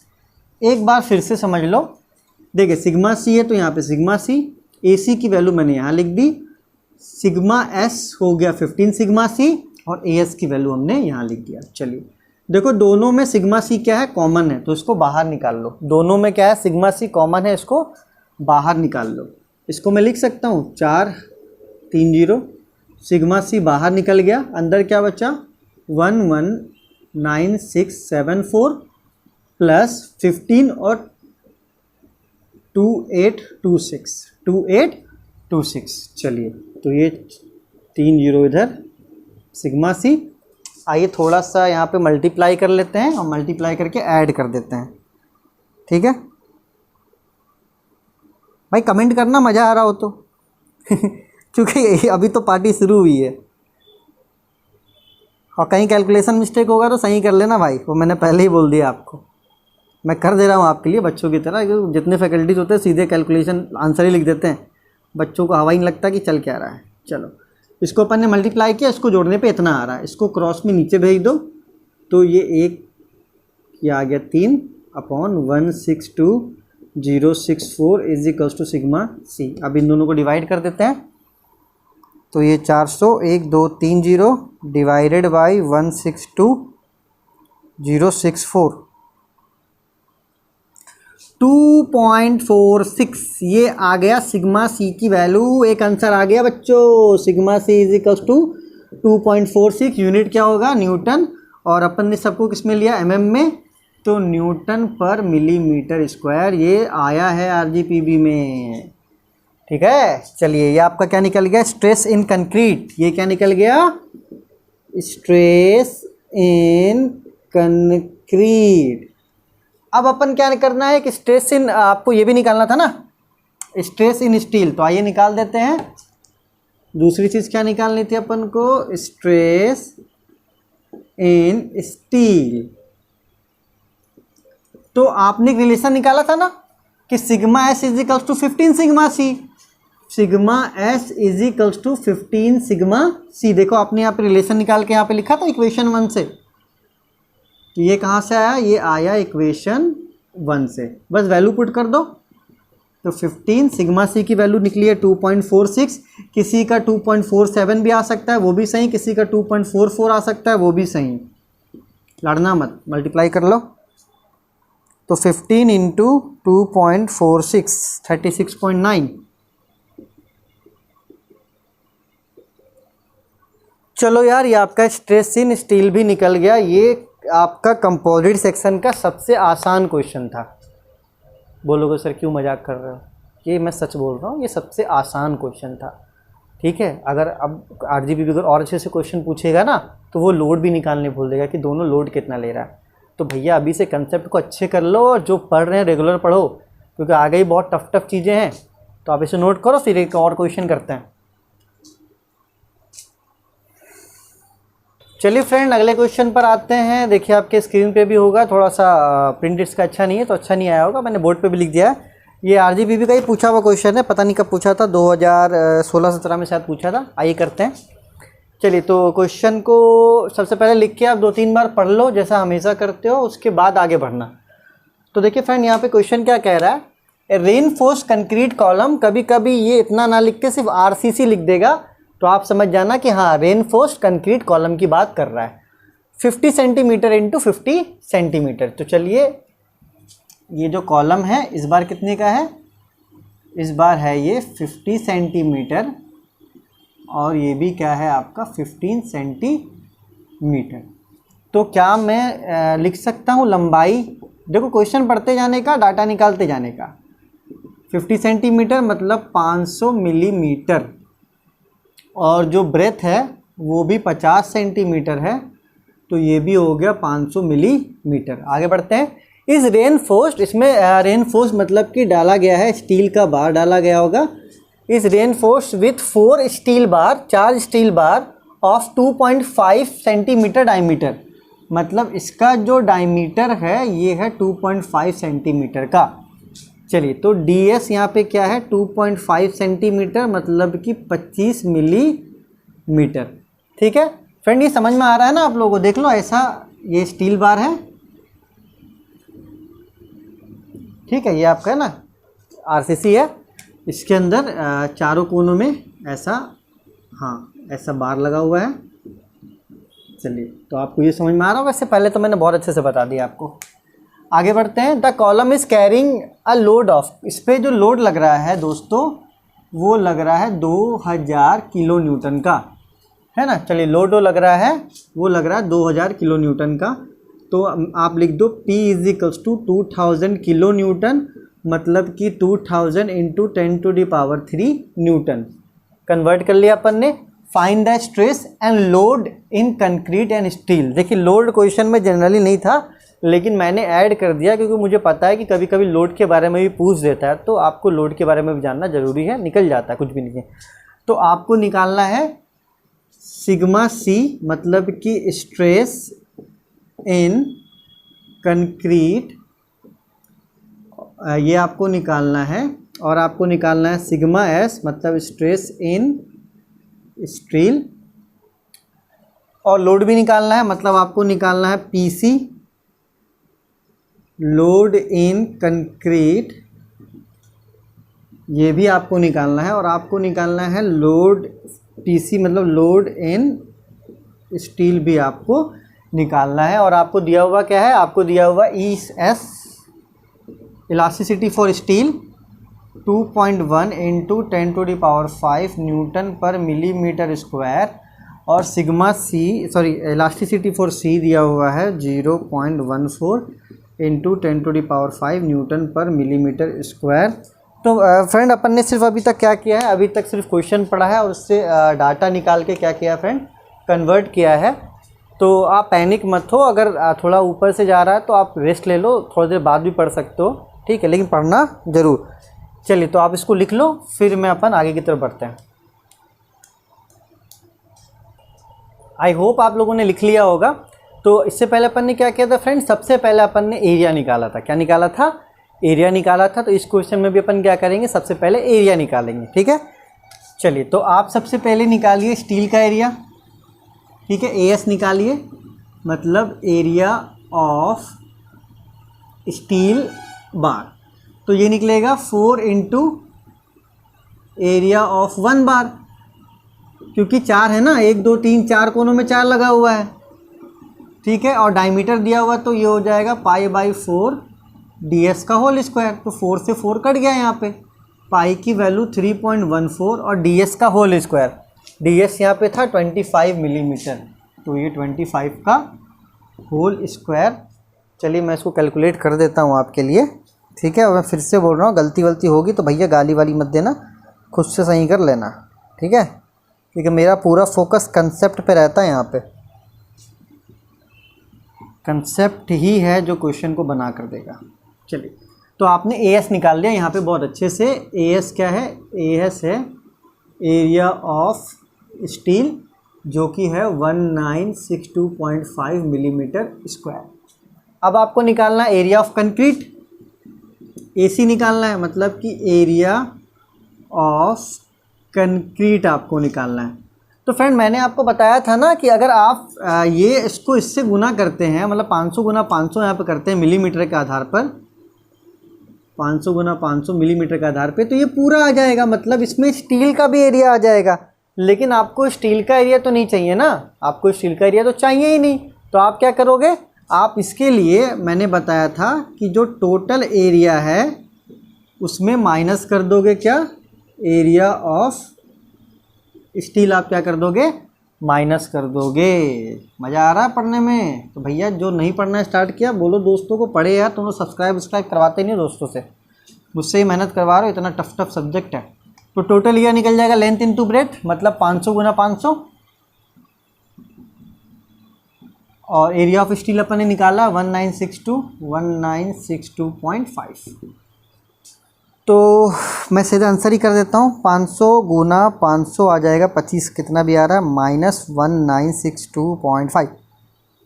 एक बार फिर से समझ लो, देखिए सिग्मा C है तो यहाँ पे सिग्मा C, AC की वैल्यू मैंने यहाँ लिख दी, सिग्मा S हो गया 15 सिग्मा C, और AS की वैल्यू हमने यहाँ लिख दिया। चलिए देखो दोनों में सिग्मा सी क्या है, कॉमन है, तो इसको बाहर निकाल लो। दोनों में क्या है, सिग्मा सी कॉमन है, इसको बाहर निकाल लो। इसको मैं लिख सकता हूँ 430, सिग्मा सी बाहर निकल गया, अंदर क्या बचा 119674 प्लस 15 और 2826। चलिए तो ये 30 इधर सिग्मा सी। आइए थोड़ा सा यहाँ पे मल्टीप्लाई कर लेते हैं और मल्टीप्लाई करके ऐड कर देते हैं, ठीक है भाई। कमेंट करना मज़ा आ रहा हो तो क्योंकि अभी तो पार्टी शुरू हुई है, और कहीं कैलकुलेशन मिस्टेक होगा तो सही कर लेना भाई, वो मैंने पहले ही बोल दिया आपको। मैं कर दे रहा हूँ आपके लिए बच्चों की तरह, जितने फैकल्टीज होते हैं सीधे कैलकुलेशन आंसर ही लिख देते हैं, बच्चों को हवा ही नहीं लगता कि चल क्या रहा है। चलो इसको अपन ने मल्टीप्लाई किया, इसको जोड़ने पे इतना आ रहा है, इसको क्रॉस में नीचे भेज दो तो ये ये आ गया 3/162,064 is equals to sigma C. अब इन दोनों को डिवाइड कर देते हैं, तो ये 400,1,2,3,0 डिवाइडेड बाई 162,064 2.46, ये आ गया सिग्मा सी की वैल्यू। एक आंसर आ गया बच्चों, sigma C is equals to 2.46। Unit क्या होगा, न्यूटन, और अपन ने सबको किस में लिया, एमएम में, तो न्यूटन पर मिलीमीटर स्क्वायर ये आया है आरजीपीबी में, ठीक है। चलिए ये आपका क्या निकल गया, स्ट्रेस इन कंक्रीट। ये क्या निकल गया, स्ट्रेस इन कंक्रीट। अब अपन क्या करना है कि स्ट्रेस इन, आपको ये भी निकालना था ना, स्ट्रेस इन स्टील, तो आइए निकाल देते हैं। दूसरी चीज़ क्या निकालनी थी अपन को, स्ट्रेस इन स्टील। तो आपने एक रिलेशन निकाला था ना कि sigma S is equals to 15 sigma C, sigma S is equals to 15 sigma C. देखो आपने यहाँ पे रिलेशन निकाल के यहाँ पे लिखा था इक्वेशन 1 से, तो ये कहाँ से आया, ये आया इक्वेशन 1 से। बस वैल्यू पुट कर दो, तो 15 सिग्मा सी की वैल्यू निकली है 2.46। किसी का 2.47 भी आ सकता है, वो भी सही, किसी का 2.44 आ सकता है, वो भी सही, लड़ना मत, मल्टीप्लाई कर लो। तो 15 इंटू 2.46 36.9। चलो यार, ये आपका स्ट्रेस इन स्टील भी निकल गया। ये आपका कंपोजिट सेक्शन का सबसे आसान क्वेश्चन था। बोलोगे सर क्यों मजाक कर रहे हो, ये मैं सच बोल रहा हूँ, ये सबसे आसान क्वेश्चन था, ठीक है। अगर अब आरजीपीबी अगर और अच्छे से क्वेश्चन पूछेगा ना, तो वो लोड भी निकालने भूल देगा कि दोनों लोड कितना ले रहा है। तो भैया अभी से कंसेप्ट को अच्छे कर लो, और जो पढ़ रहे हैं रेगुलर पढ़ो, क्योंकि आगे ही बहुत टफ चीज़ें हैं। तो आप इसे नोट करो, फिर एक और क्वेश्चन करते हैं। चलिए फ्रेंड, अगले क्वेश्चन पर आते हैं। देखिए आपके स्क्रीन पे भी होगा, थोड़ा सा प्रिंट इसका अच्छा नहीं है, तो अच्छा नहीं आया होगा, मैंने बोर्ड पे भी लिख दिया है। ये आरजीपीबी का ही पूछा हुआ क्वेश्चन है, पता नहीं कब पूछा था, 2016-17 में शायद पूछा था। आइए करते हैं। चलिए तो क्वेश्चन को सबसे पहले लिख के आप 2-3 बार पढ़ लो, जैसा हमेशा करते हो, उसके बाद आगे बढ़ना। तो देखिए फ्रेंड, यहाँ पे क्वेश्चन क्या कह रहा है, रेनफोर्स कंक्रीट कॉलम। कभी कभी ये इतना ना लिख के सिर्फ आरसीसी लिख देगा, तो आप समझ जाना कि हाँ रेनफोर्स्ड कंक्रीट कॉलम की बात कर रहा है। 50 सेंटीमीटर इंटू 50 सेंटीमीटर। तो चलिए ये जो कॉलम है इस बार कितने का है, इस बार है ये 50 सेंटीमीटर, और ये भी क्या है आपका 15 सेंटीमीटर। तो क्या मैं लिख सकता हूँ लंबाई, देखो क्वेश्चन पढ़ते जाने का, डाटा निकालते जाने का। 50 सेंटीमीटर मतलब 500 मिलीमीटर, और जो ब्रेथ है वो भी 50 सेंटीमीटर है, तो ये भी हो गया 500 मिलीमीटर। आगे बढ़ते हैं। इस रेनफोर्स्ड, इसमें रेनफोर्स्ड मतलब कि डाला गया है, स्टील का बार डाला गया होगा। इस reinforced with 4 steel bar, 4 steel bar of 2.5 centimetre diameter, मतलब इसका जो डायमीटर है ये है 2.5 सेंटीमीटर का। चलिए तो ds यहाँ पे क्या है 2.5 सेंटीमीटर, मतलब कि 25 मिलीमीटर, ठीक है फ्रेंड। ये समझ में आ रहा है ना आप लोगों को, देख लो ऐसा ये स्टील बार है, ठीक है, ये आपका है ना आरसीसी है, इसके अंदर चारों कोनों में ऐसा, हाँ ऐसा बार लगा हुआ है, चलिए, तो आपको ये समझ में आ रहा होगा, इससे पहले तो मैंने बहुत अच्छे से बता दिया आपको। आगे बढ़ते हैं। The column is carrying a load of, इस पर जो लोड लग रहा है दोस्तों वो लग रहा है 2000 किलो न्यूटन का, है ना। चलिए, लोड जो लग रहा है वो लग रहा है 2000 किलो न्यूटन का। तो आप लिख दो P is equals to 2000 kilo newton, मतलब कि 2000 इंटू 10⁻³ न्यूटन। कन्वर्ट कर लिया अपन ने। Find the stress and load in concrete and steel. देखिए, लोड क्वेश्चन में जनरली नहीं था, लेकिन मैंने ऐड कर दिया क्योंकि मुझे पता है कि कभी कभी लोड के बारे में भी पूछ देता है, तो आपको लोड के बारे में भी जानना ज़रूरी है। निकल जाता है कुछ भी नहीं है। तो आपको निकालना है सिग्मा सी, मतलब कि स्ट्रेस इन कंक्रीट, ये आपको निकालना है। और आपको निकालना है सिग्मा एस, मतलब स्ट्रेस इन स्टील। और लोड भी निकालना है, मतलब आपको निकालना है पीसी, लोड इन कंक्रीट, ये भी आपको निकालना है। और आपको निकालना है लोड पीसी, मतलब लोड इन स्टील भी आपको निकालना है। और आपको दिया हुआ क्या है, आपको दिया हुआ ES, elasticity for steel 2.1 into 10⁵ newton per millimetre square. और sigma C, sorry, elasticity for C दिया हुआ है 0.14 into 10⁵ newton per millimetre square. तो फ्रेंड, अपन ने सिर्फ अभी तक क्या किया है, अभी तक सिर्फ क्वेश्चन पढ़ा है और उससे डाटा निकाल के क्या किया है फ्रेंड, कन्वर्ट किया है। तो आप पैनिक मत हो, अगर थोड़ा ऊपर से जा रहा है तो आप रेस्ट ले लो, थोड़ी देर बाद भी पढ़ सकते हो, ठीक है, लेकिन पढ़ना ज़रूर। चलिए, तो आप इसको लिख लो, फिर मैं अपन आगे की तरफ बढ़ते हैं। आई होप आप लोगों ने लिख लिया होगा। तो इससे पहले अपन ने क्या किया था फ्रेंड, सबसे पहले अपन ने एरिया निकाला था। क्या निकाला था, एरिया निकाला था। तो इस क्वेश्चन में भी अपन क्या करेंगे, सबसे पहले एरिया निकालेंगे, ठीक है। चलिए, तो आप सबसे पहले निकालिए स्टील का एरिया, ठीक है, AS निकालिए, मतलब एरिया ऑफ स्टील बार। तो ये निकलेगा 4 इंटू एरिया ऑफ 1 बार, क्योंकि 4 है ना, 1 2 3 4 कोनों में 4 लगा हुआ है, ठीक है। और डायमीटर दिया हुआ, तो ये हो जाएगा π/4 ds का होल स्क्वायर। तो 4 से 4 कट गया यहाँ पे, पाई की वैल्यू 3.14 और ds का होल स्क्वायर, ds यहाँ पे था 25 मिलीमीटर, तो ये 25 का होल स्क्वायर। चलिए, मैं इसको कैलकुलेट कर देता हूँ आपके लिए, ठीक है। और मैं फिर से बोल रहा हूँ, गलती होगी तो भैया गाली वाली मत देना, खुद से सही कर लेना, ठीक है, क्योंकि मेरा पूरा फोकस कंसेप्ट पे रहता है। यहाँ पे कंसेप्ट ही है जो क्वेश्चन को बना कर देगा। चलिए, तो आपने AS निकाल लिया यहाँ पे बहुत अच्छे से। AS क्या है, AS है एरिया ऑफ स्टील, जो कि है 1962.5 मिलीमीटर स्क्वायर। अब आपको निकालना है एरिया ऑफ कंक्रीट, AC निकालना है, मतलब कि एरिया ऑफ कंक्रीट आपको निकालना है। तो फ्रेंड, मैंने आपको बताया था ना कि अगर आप ये इसको इससे गुना करते हैं, मतलब 500 गुना 500 यहाँ पे करते हैं मिलीमीटर के आधार पर, 500 गुना 500 मिलीमीटर के आधार पे, तो ये पूरा आ जाएगा, मतलब इसमें स्टील का भी एरिया आ जाएगा। लेकिन आपको स्टील का एरिया तो नहीं चाहिए ना, आपको स्टील का एरिया तो चाहिए ही नहीं। तो आप क्या करोगे, आप इसके लिए मैंने बताया था कि जो टोटल एरिया है उसमें माइनस कर दोगे क्या, एरिया ऑफ स्टील आप क्या कर दोगे, माइनस कर दोगे। मज़ा आ रहा है पढ़ने में? तो भैया जो नहीं पढ़ना स्टार्ट किया, बोलो दोस्तों को पढ़े यार, तुम लोग सब्सक्राइब करवाते नहीं दोस्तों से, मुझसे ही मेहनत करवा रहे हो, इतना टफ सब्जेक्ट है। तो टोटल एरिया निकल जाएगा लेंथ इंटू ब्रेथ, मतलब 500 गुना 500। और एरिया ऑफ स्टील अपन ने निकाला 1962.5। तो मैं सीधा आंसर ही कर देता हूँ, 500 गुना 500 आ जाएगा 25, कितना भी आ रहा है, माइनस 1962.5।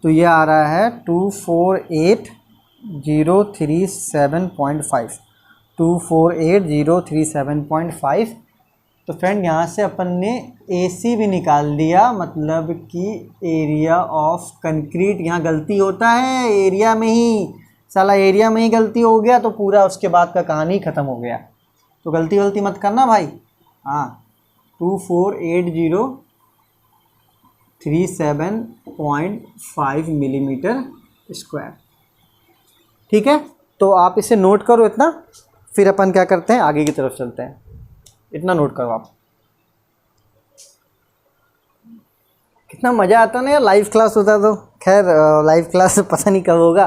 तो ये आ रहा है 248037.5, 248037.5। तो फ्रेंड, यहाँ से अपन ने AC भी निकाल दिया, मतलब कि एरिया ऑफ कंक्रीट। यहाँ गलती होता है एरिया में ही, साला एरिया में ही गलती हो गया तो पूरा उसके बाद का कहानी ख़त्म हो गया। तो गलती मत करना भाई। हाँ, 2480 37.5 मिलीमीटर स्क्वायर। ठीक है, तो आप इसे नोट करो इतना, फिर अपन क्या करते हैं, आगे की तरफ चलते हैं। इतना नोट करो आप। कितना मज़ा आता ना यार, लाइव क्लास होता तो। खैर लाइव क्लास पता नहीं कब होगा,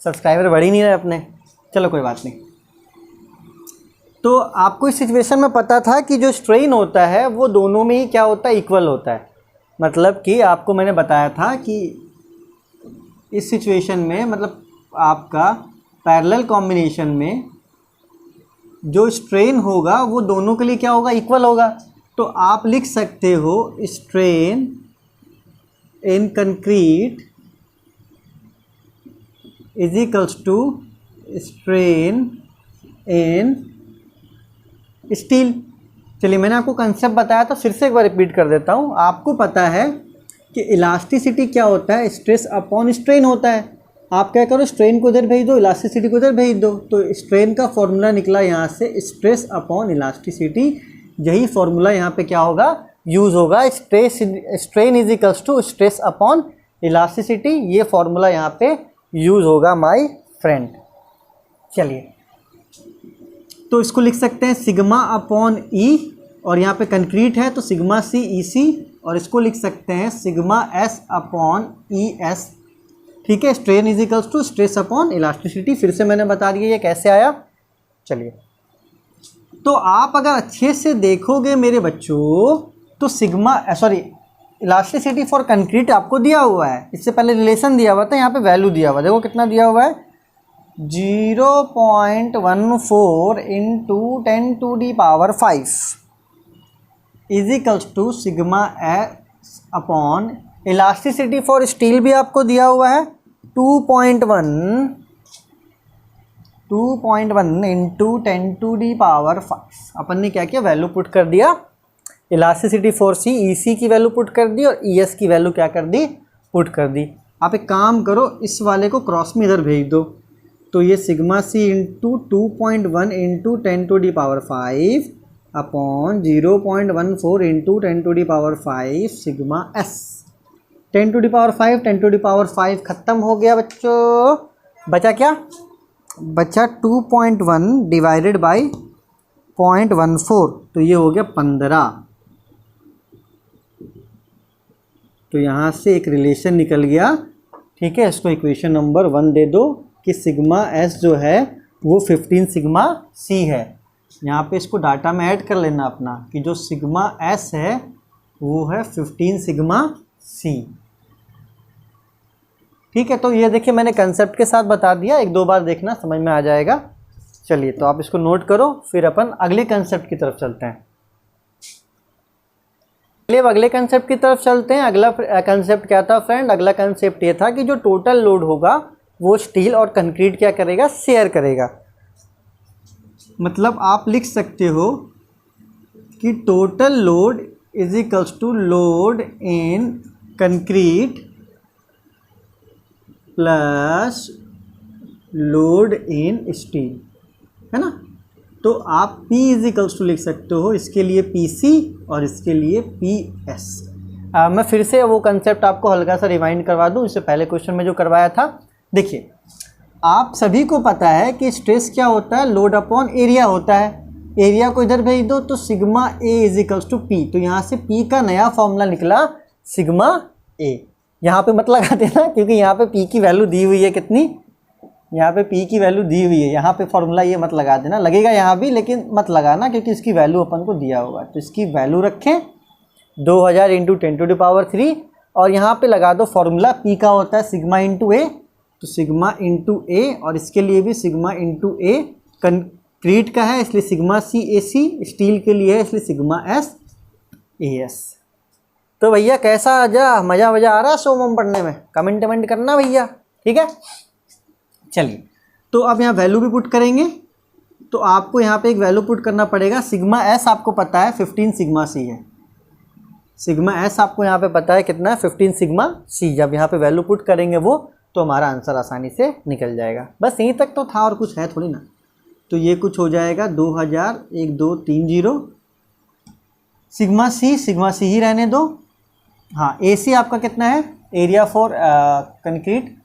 सब्सक्राइबर बढ़ ही नहीं रहे अपने। चलो कोई बात नहीं। तो आपको इस सिचुएशन में पता था कि जो स्ट्रेन होता है वो दोनों में ही क्या होता है, इक्वल होता है। मतलब कि आपको मैंने बताया था कि इस सिचुएशन में, मतलब आपका पैरेलल कॉम्बिनेशन में जो स्ट्रेन होगा वो दोनों के लिए क्या होगा, इक्वल होगा। तो आप लिख सकते हो strain in concrete is equals to strain in steel. चलिए, मैंने आपको कंसेप्ट बताया था, फिर से एक बार रिपीट कर देता हूँ। आपको पता है कि इलास्टिसिटी क्या होता है, स्ट्रेस अपॉन स्ट्रेन होता है। आप क्या करो, स्ट्रेन को इधर भेज दो, इलास्टिसिटी को इधर भेज दो, तो स्ट्रेन का फॉर्मूला निकला यहाँ से स्ट्रेस अपॉन इलास्टिसिटी। यही फॉर्मूला यहाँ पे क्या होगा, यूज़ होगा। Strain is equals to stress upon elasticity, ये फॉर्मूला यहाँ पे यूज़ होगा माय फ्रेंड। चलिए, तो इसको लिख सकते हैं सिग्मा अपॉन ई, और यहाँ पे कंक्रीट है तो सिग्मा सी ई सी, और इसको लिख सकते हैं sigma S upon E S. ठीक है, strain is equals to stress upon elasticity. फिर से मैंने बता दिया ये कैसे आया। चलिए, तो आप अगर अच्छे से देखोगे मेरे बच्चों तो इलास्टिसिटी फॉर कंक्रीट आपको दिया हुआ है। इससे पहले रिलेशन दिया हुआ था, यहाँ पे वैल्यू दिया हुआ है। देखो कितना दिया हुआ है, 0.14 into 10⁵ is equals to sigma S upon elasticity for steel भी आपको दिया हुआ है 2.1 इंटू 10⁵। अपन ने क्या किया, वैल्यू पुट कर दिया। इलास्टिसिटी फॉर सी, ई सी की वैल्यू पुट कर दी, और ई एस की वैल्यू क्या कर दी, पुट कर दी। आप एक काम करो, इस वाले को क्रॉस में इधर भेज दो, तो ये sigma C into 2.1 into 10⁵ upon 0.14 into 10⁵ sigma S. 10⁵ ख़त्म हो गया बच्चों। बचा क्या, बचा 2.1 डिवाइडेड बाई 0.14, तो ये हो गया 15। तो यहाँ से एक रिलेशन निकल गया। ठीक है, इसको इक्वेशन नंबर 1 दे दो कि सिग्मा एस जो है वो 15 सिग्मा सी है। यहाँ पे इसको डाटा में ऐड कर लेना अपना कि जो सिग्मा एस है वो है 15 सिग्मा सी। ठीक है, तो ये देखिए मैंने कंसेप्ट के साथ बता दिया, एक दो बार देखना समझ में आ जाएगा। चलिए, तो आप इसको नोट करो, फिर अपन अगले कंसेप्ट की तरफ चलते हैं। चलिए अब अगले कंसेप्ट की तरफ चलते हैं। अगला कंसेप्ट क्या था फ्रेंड, अगला कंसेप्ट ये था कि जो टोटल लोड होगा वो स्टील और कंक्रीट क्या करेगा, शेयर करेगा। मतलब आप लिख सकते हो कि total load is equals to load in concrete plus load in steel, है ना। तो आप P इज इक्वल्स टू लिख सकते हो इसके लिए PC और इसके लिए PS। मैं फिर से वो कंसेप्ट आपको हल्का सा रिवाइंड करवा दूं, इससे पहले क्वेश्चन में जो करवाया था। देखिए, आप सभी को पता है कि स्ट्रेस क्या होता है, लोड अपॉन एरिया होता है। एरिया को इधर भेज दो तो sigma A is equals to P। तो यहाँ से P का नया फॉर्मूला निकला सिग्मा A। यहाँ पे मत लगा देना क्योंकि यहाँ पे P की वैल्यू दी हुई है कितनी, यहाँ पे P की वैल्यू दी हुई है। यहाँ पे फॉर्मूला ये मत लगा देना, लगेगा यहाँ भी लेकिन मत लगाना क्योंकि इसकी वैल्यू अपन को दिया होगा। तो इसकी वैल्यू रखें 2000 इंटू 10⁻3 और यहाँ पे लगा दो फॉर्मूला P का होता है सिग्मा इंटू A। तो सिग्मा इंटू A और इसके लिए भी सिग्मा इंटू A। कंक्रीट का है इसलिए सिग्मा CAC, स्टील के लिए है इसलिए सिग्मा SAS। तो भैया कैसा मज़ा आ रहा है सोमम पढ़ने में, कमेंट करना भैया, ठीक है। चलिए, तो अब यहाँ वैल्यू भी पुट करेंगे। तो आपको यहाँ पे एक वैल्यू पुट करना पड़ेगा। सिग्मा S आपको पता है 15 सिग्मा C है। सिग्मा S आपको यहाँ पे पता है कितना है, 15 सिग्मा C। जब यहाँ पे वैल्यू पुट करेंगे वो तो हमारा आंसर आसानी से निकल जाएगा। बस यहीं तक तो था और कुछ है थोड़ी ना। तो ये कुछ हो जाएगा 2000 1230 सिग्मा C ही रहने दो। हाँ AC आपका कितना है, area for concrete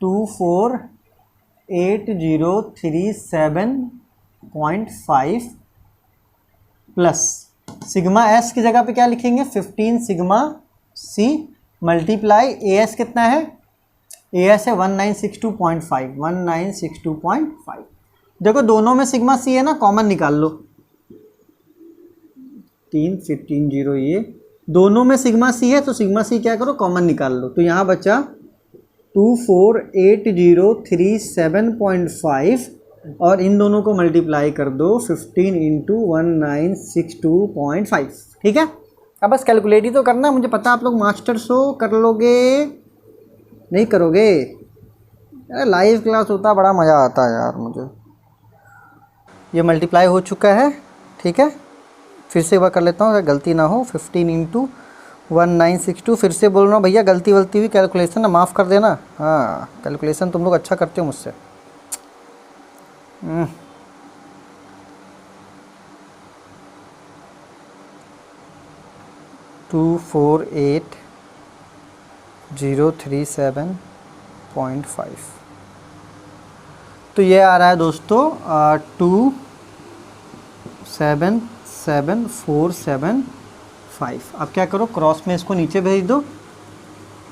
248,037.5 plus sigma S की जगह पे क्या लिखेंगे 15 सिग्मा C मल्टीप्लाई AS कितना है, AS है 1962.5 1962.5। देखो दोनों में सिग्मा C है ना, कॉमन निकाल लो, 3 15 0 ये दोनों में सिग्मा C है तो सिग्मा C क्या करो कॉमन निकाल लो। तो यहाँ बचा 248,037.5 और इन दोनों को मल्टीप्लाई कर दो 15 इंटू 1962.5। ठीक है, अब बस कैलकुलेट ही तो करना, मुझे पता आप लोग मास्टर्स हो, कर लोगे नहीं करोगे, अरे लाइव क्लास होता बड़ा मज़ा आता है यार मुझे। ये मल्टीप्लाई हो चुका है, ठीक है, फिर से एक बार कर लेता हूँ अगर गलती ना हो। 15 इंटू 1962, फिर से बोल रहा हूँ भैया गलती वलती हुई कैलकुलेशन ना माफ़ कर देना। हाँ कैलकुलेशन तुम लोग अच्छा करते हो मुझसे। 248,037.5 तो ये आ रहा है दोस्तों 277,475। अब क्या करो क्रॉस में इसको नीचे भेज दो,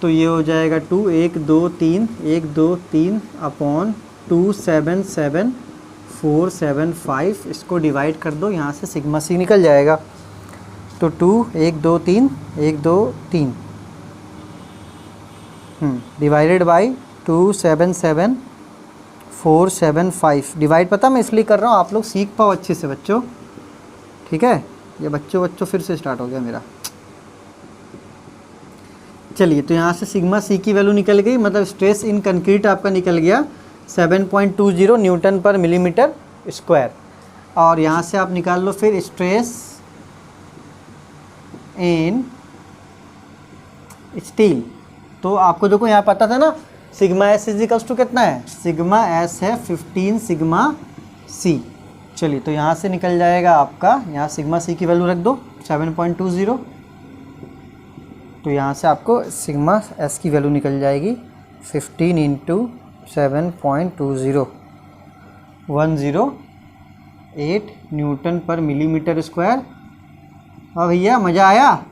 तो ये हो जाएगा 2 1 2 3 1 2 3 अपॉन 277,475। इसको डिवाइड कर दो, यहाँ से सिग्मा C निकल जाएगा। तो 2 1 2 3 1 2 3 डिवाइडेड बाई 277,475। डिवाइड पता मैं इसलिए कर रहा हूँ आप लोग सीख पाओ अच्छे से बच्चों, ठीक है। ये बच्चों फिर से स्टार्ट हो गया मेरा। चलिए तो यहाँ से सिग्मा C की वैल्यू निकल गई, मतलब स्ट्रेस इन कंक्रीट आपका निकल गया 7.20 न्यूटन पर मिलीमीटर स्क्वायर। और यहाँ से आप निकाल लो फिर स्ट्रेस इन स्टील। तो आपको देखो यहाँ पता था ना सिग्मा S इजिकल्स टू कितना है, सिग्मा S है 15 सिग्मा C। चलिए तो यहाँ से निकल जाएगा आपका, यहाँ सिग्मा C की वैल्यू रख दो 7.20, तो यहाँ से आपको सिग्मा S की वैल्यू निकल जाएगी 15 into 7.20 108 Newton per millimetre square. हाँ भैया मज़ा आया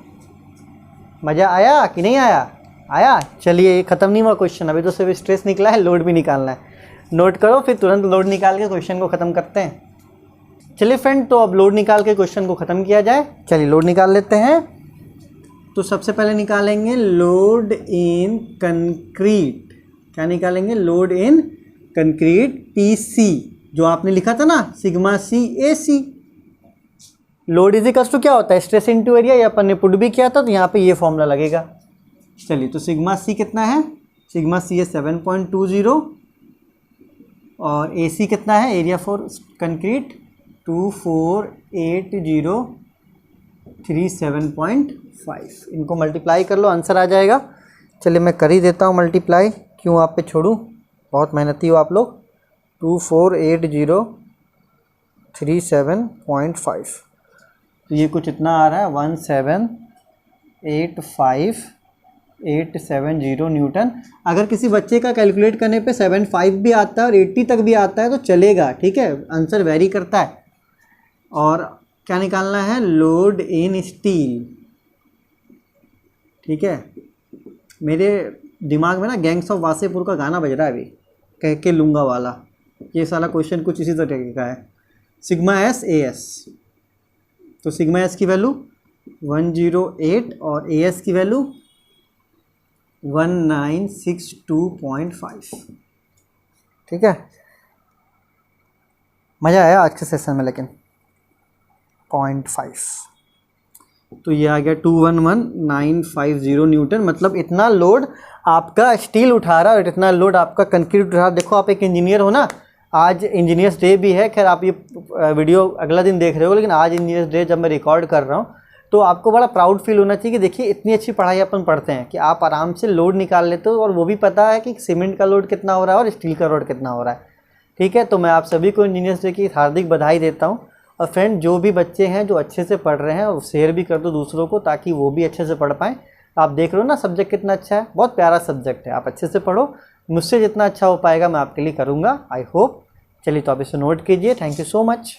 कि नहीं आया। चलिए ये ख़त्म नहीं हुआ क्वेश्चन, अभी तो सिर्फ स्ट्रेस निकला है, लोड भी निकालना है। नोट करो फिर तुरंत लोड निकाल के क्वेश्चन को ख़त्म करते हैं। चलिए फ्रेंड, तो अब लोड निकाल के क्वेश्चन को ख़त्म किया जाए। चलिए लोड निकाल लेते हैं। तो सबसे पहले निकालेंगे लोड इन कंक्रीट। क्या निकालेंगे, लोड इन कंक्रीट PC, जो आपने लिखा था ना sigma C AC। Load is equals to क्या होता है, स्ट्रेस इनटू एरिया, ये अपन ने पुट भी किया था, तो यहाँ पे ये फॉर्मूला लगेगा। चलिए तो सिग्मा C कितना है, सिग्मा C है 7.20 और AC कितना है, एरिया फॉर कंक्रीट 248,037.5। इनको मल्टीप्लाई कर लो, आंसर आ जाएगा। चलिए मैं कर ही देता हूँ मल्टीप्लाई, क्यों आप पे छोड़ूँ, बहुत मेहनती हो आप लोग। 248,037.5, तो ये कुछ इतना आ रहा है 1785,870 न्यूटन। अगर किसी बच्चे का कैलकुलेट करने पे 75 भी आता है और 80 तक भी आता है तो चलेगा, ठीक है, आंसर वेरी करता है। और क्या निकालना है, लोड इन स्टील, ठीक है। मेरे दिमाग में ना गैंग्स ऑफ वासेपुर का गाना बज रहा है अभी, कह के लूँगा वाला। ये सारा क्वेश्चन कुछ इसी तरीके का है। सिग्मा S AS, तो सिग्मा S की वैल्यू 108 और AS की वैल्यू 1962.5, ठीक है। मज़ा आया आज के सेशन में, लेकिन 0.5, तो ये आ गया 211,950 न्यूटन। मतलब इतना लोड आपका स्टील उठा रहा है और इतना लोड आपका कंक्रीट उठा रहा है। देखो आप एक इंजीनियर हो ना, आज इंजीनियर्स डे भी है, खैर आप ये वीडियो अगला दिन देख रहे हो, लेकिन आज इंजीनियर्स डे जब मैं रिकॉर्ड कर रहा हूँ तो आपको बड़ा प्राउड फील होना चाहिए कि देखिए इतनी अच्छी पढ़ाई अपन पढ़ते हैं कि आप आराम से लोड निकाल लेते हो, और वो भी पता है कि सीमेंट का लोड कितना हो रहा है और स्टील का लोड कितना हो रहा है, ठीक है। तो मैं आप सभी को इंजीनियर्स डे की हार्दिक बधाई देता हूँ। और फ्रेंड जो भी बच्चे हैं जो अच्छे से पढ़ रहे हैं वो शेयर भी कर दो दूसरों को, ताकि वो भी अच्छे से पढ़ पाएँ। आप देख रहे हो ना सब्जेक्ट कितना अच्छा है, बहुत प्यारा सब्जेक्ट है। आप अच्छे से पढ़ो, मुझसे जितना अच्छा हो पाएगा मैं आपके लिए करूँगा, आई होप। चलिए तो आप इसे नोट कीजिए। Thank you so much.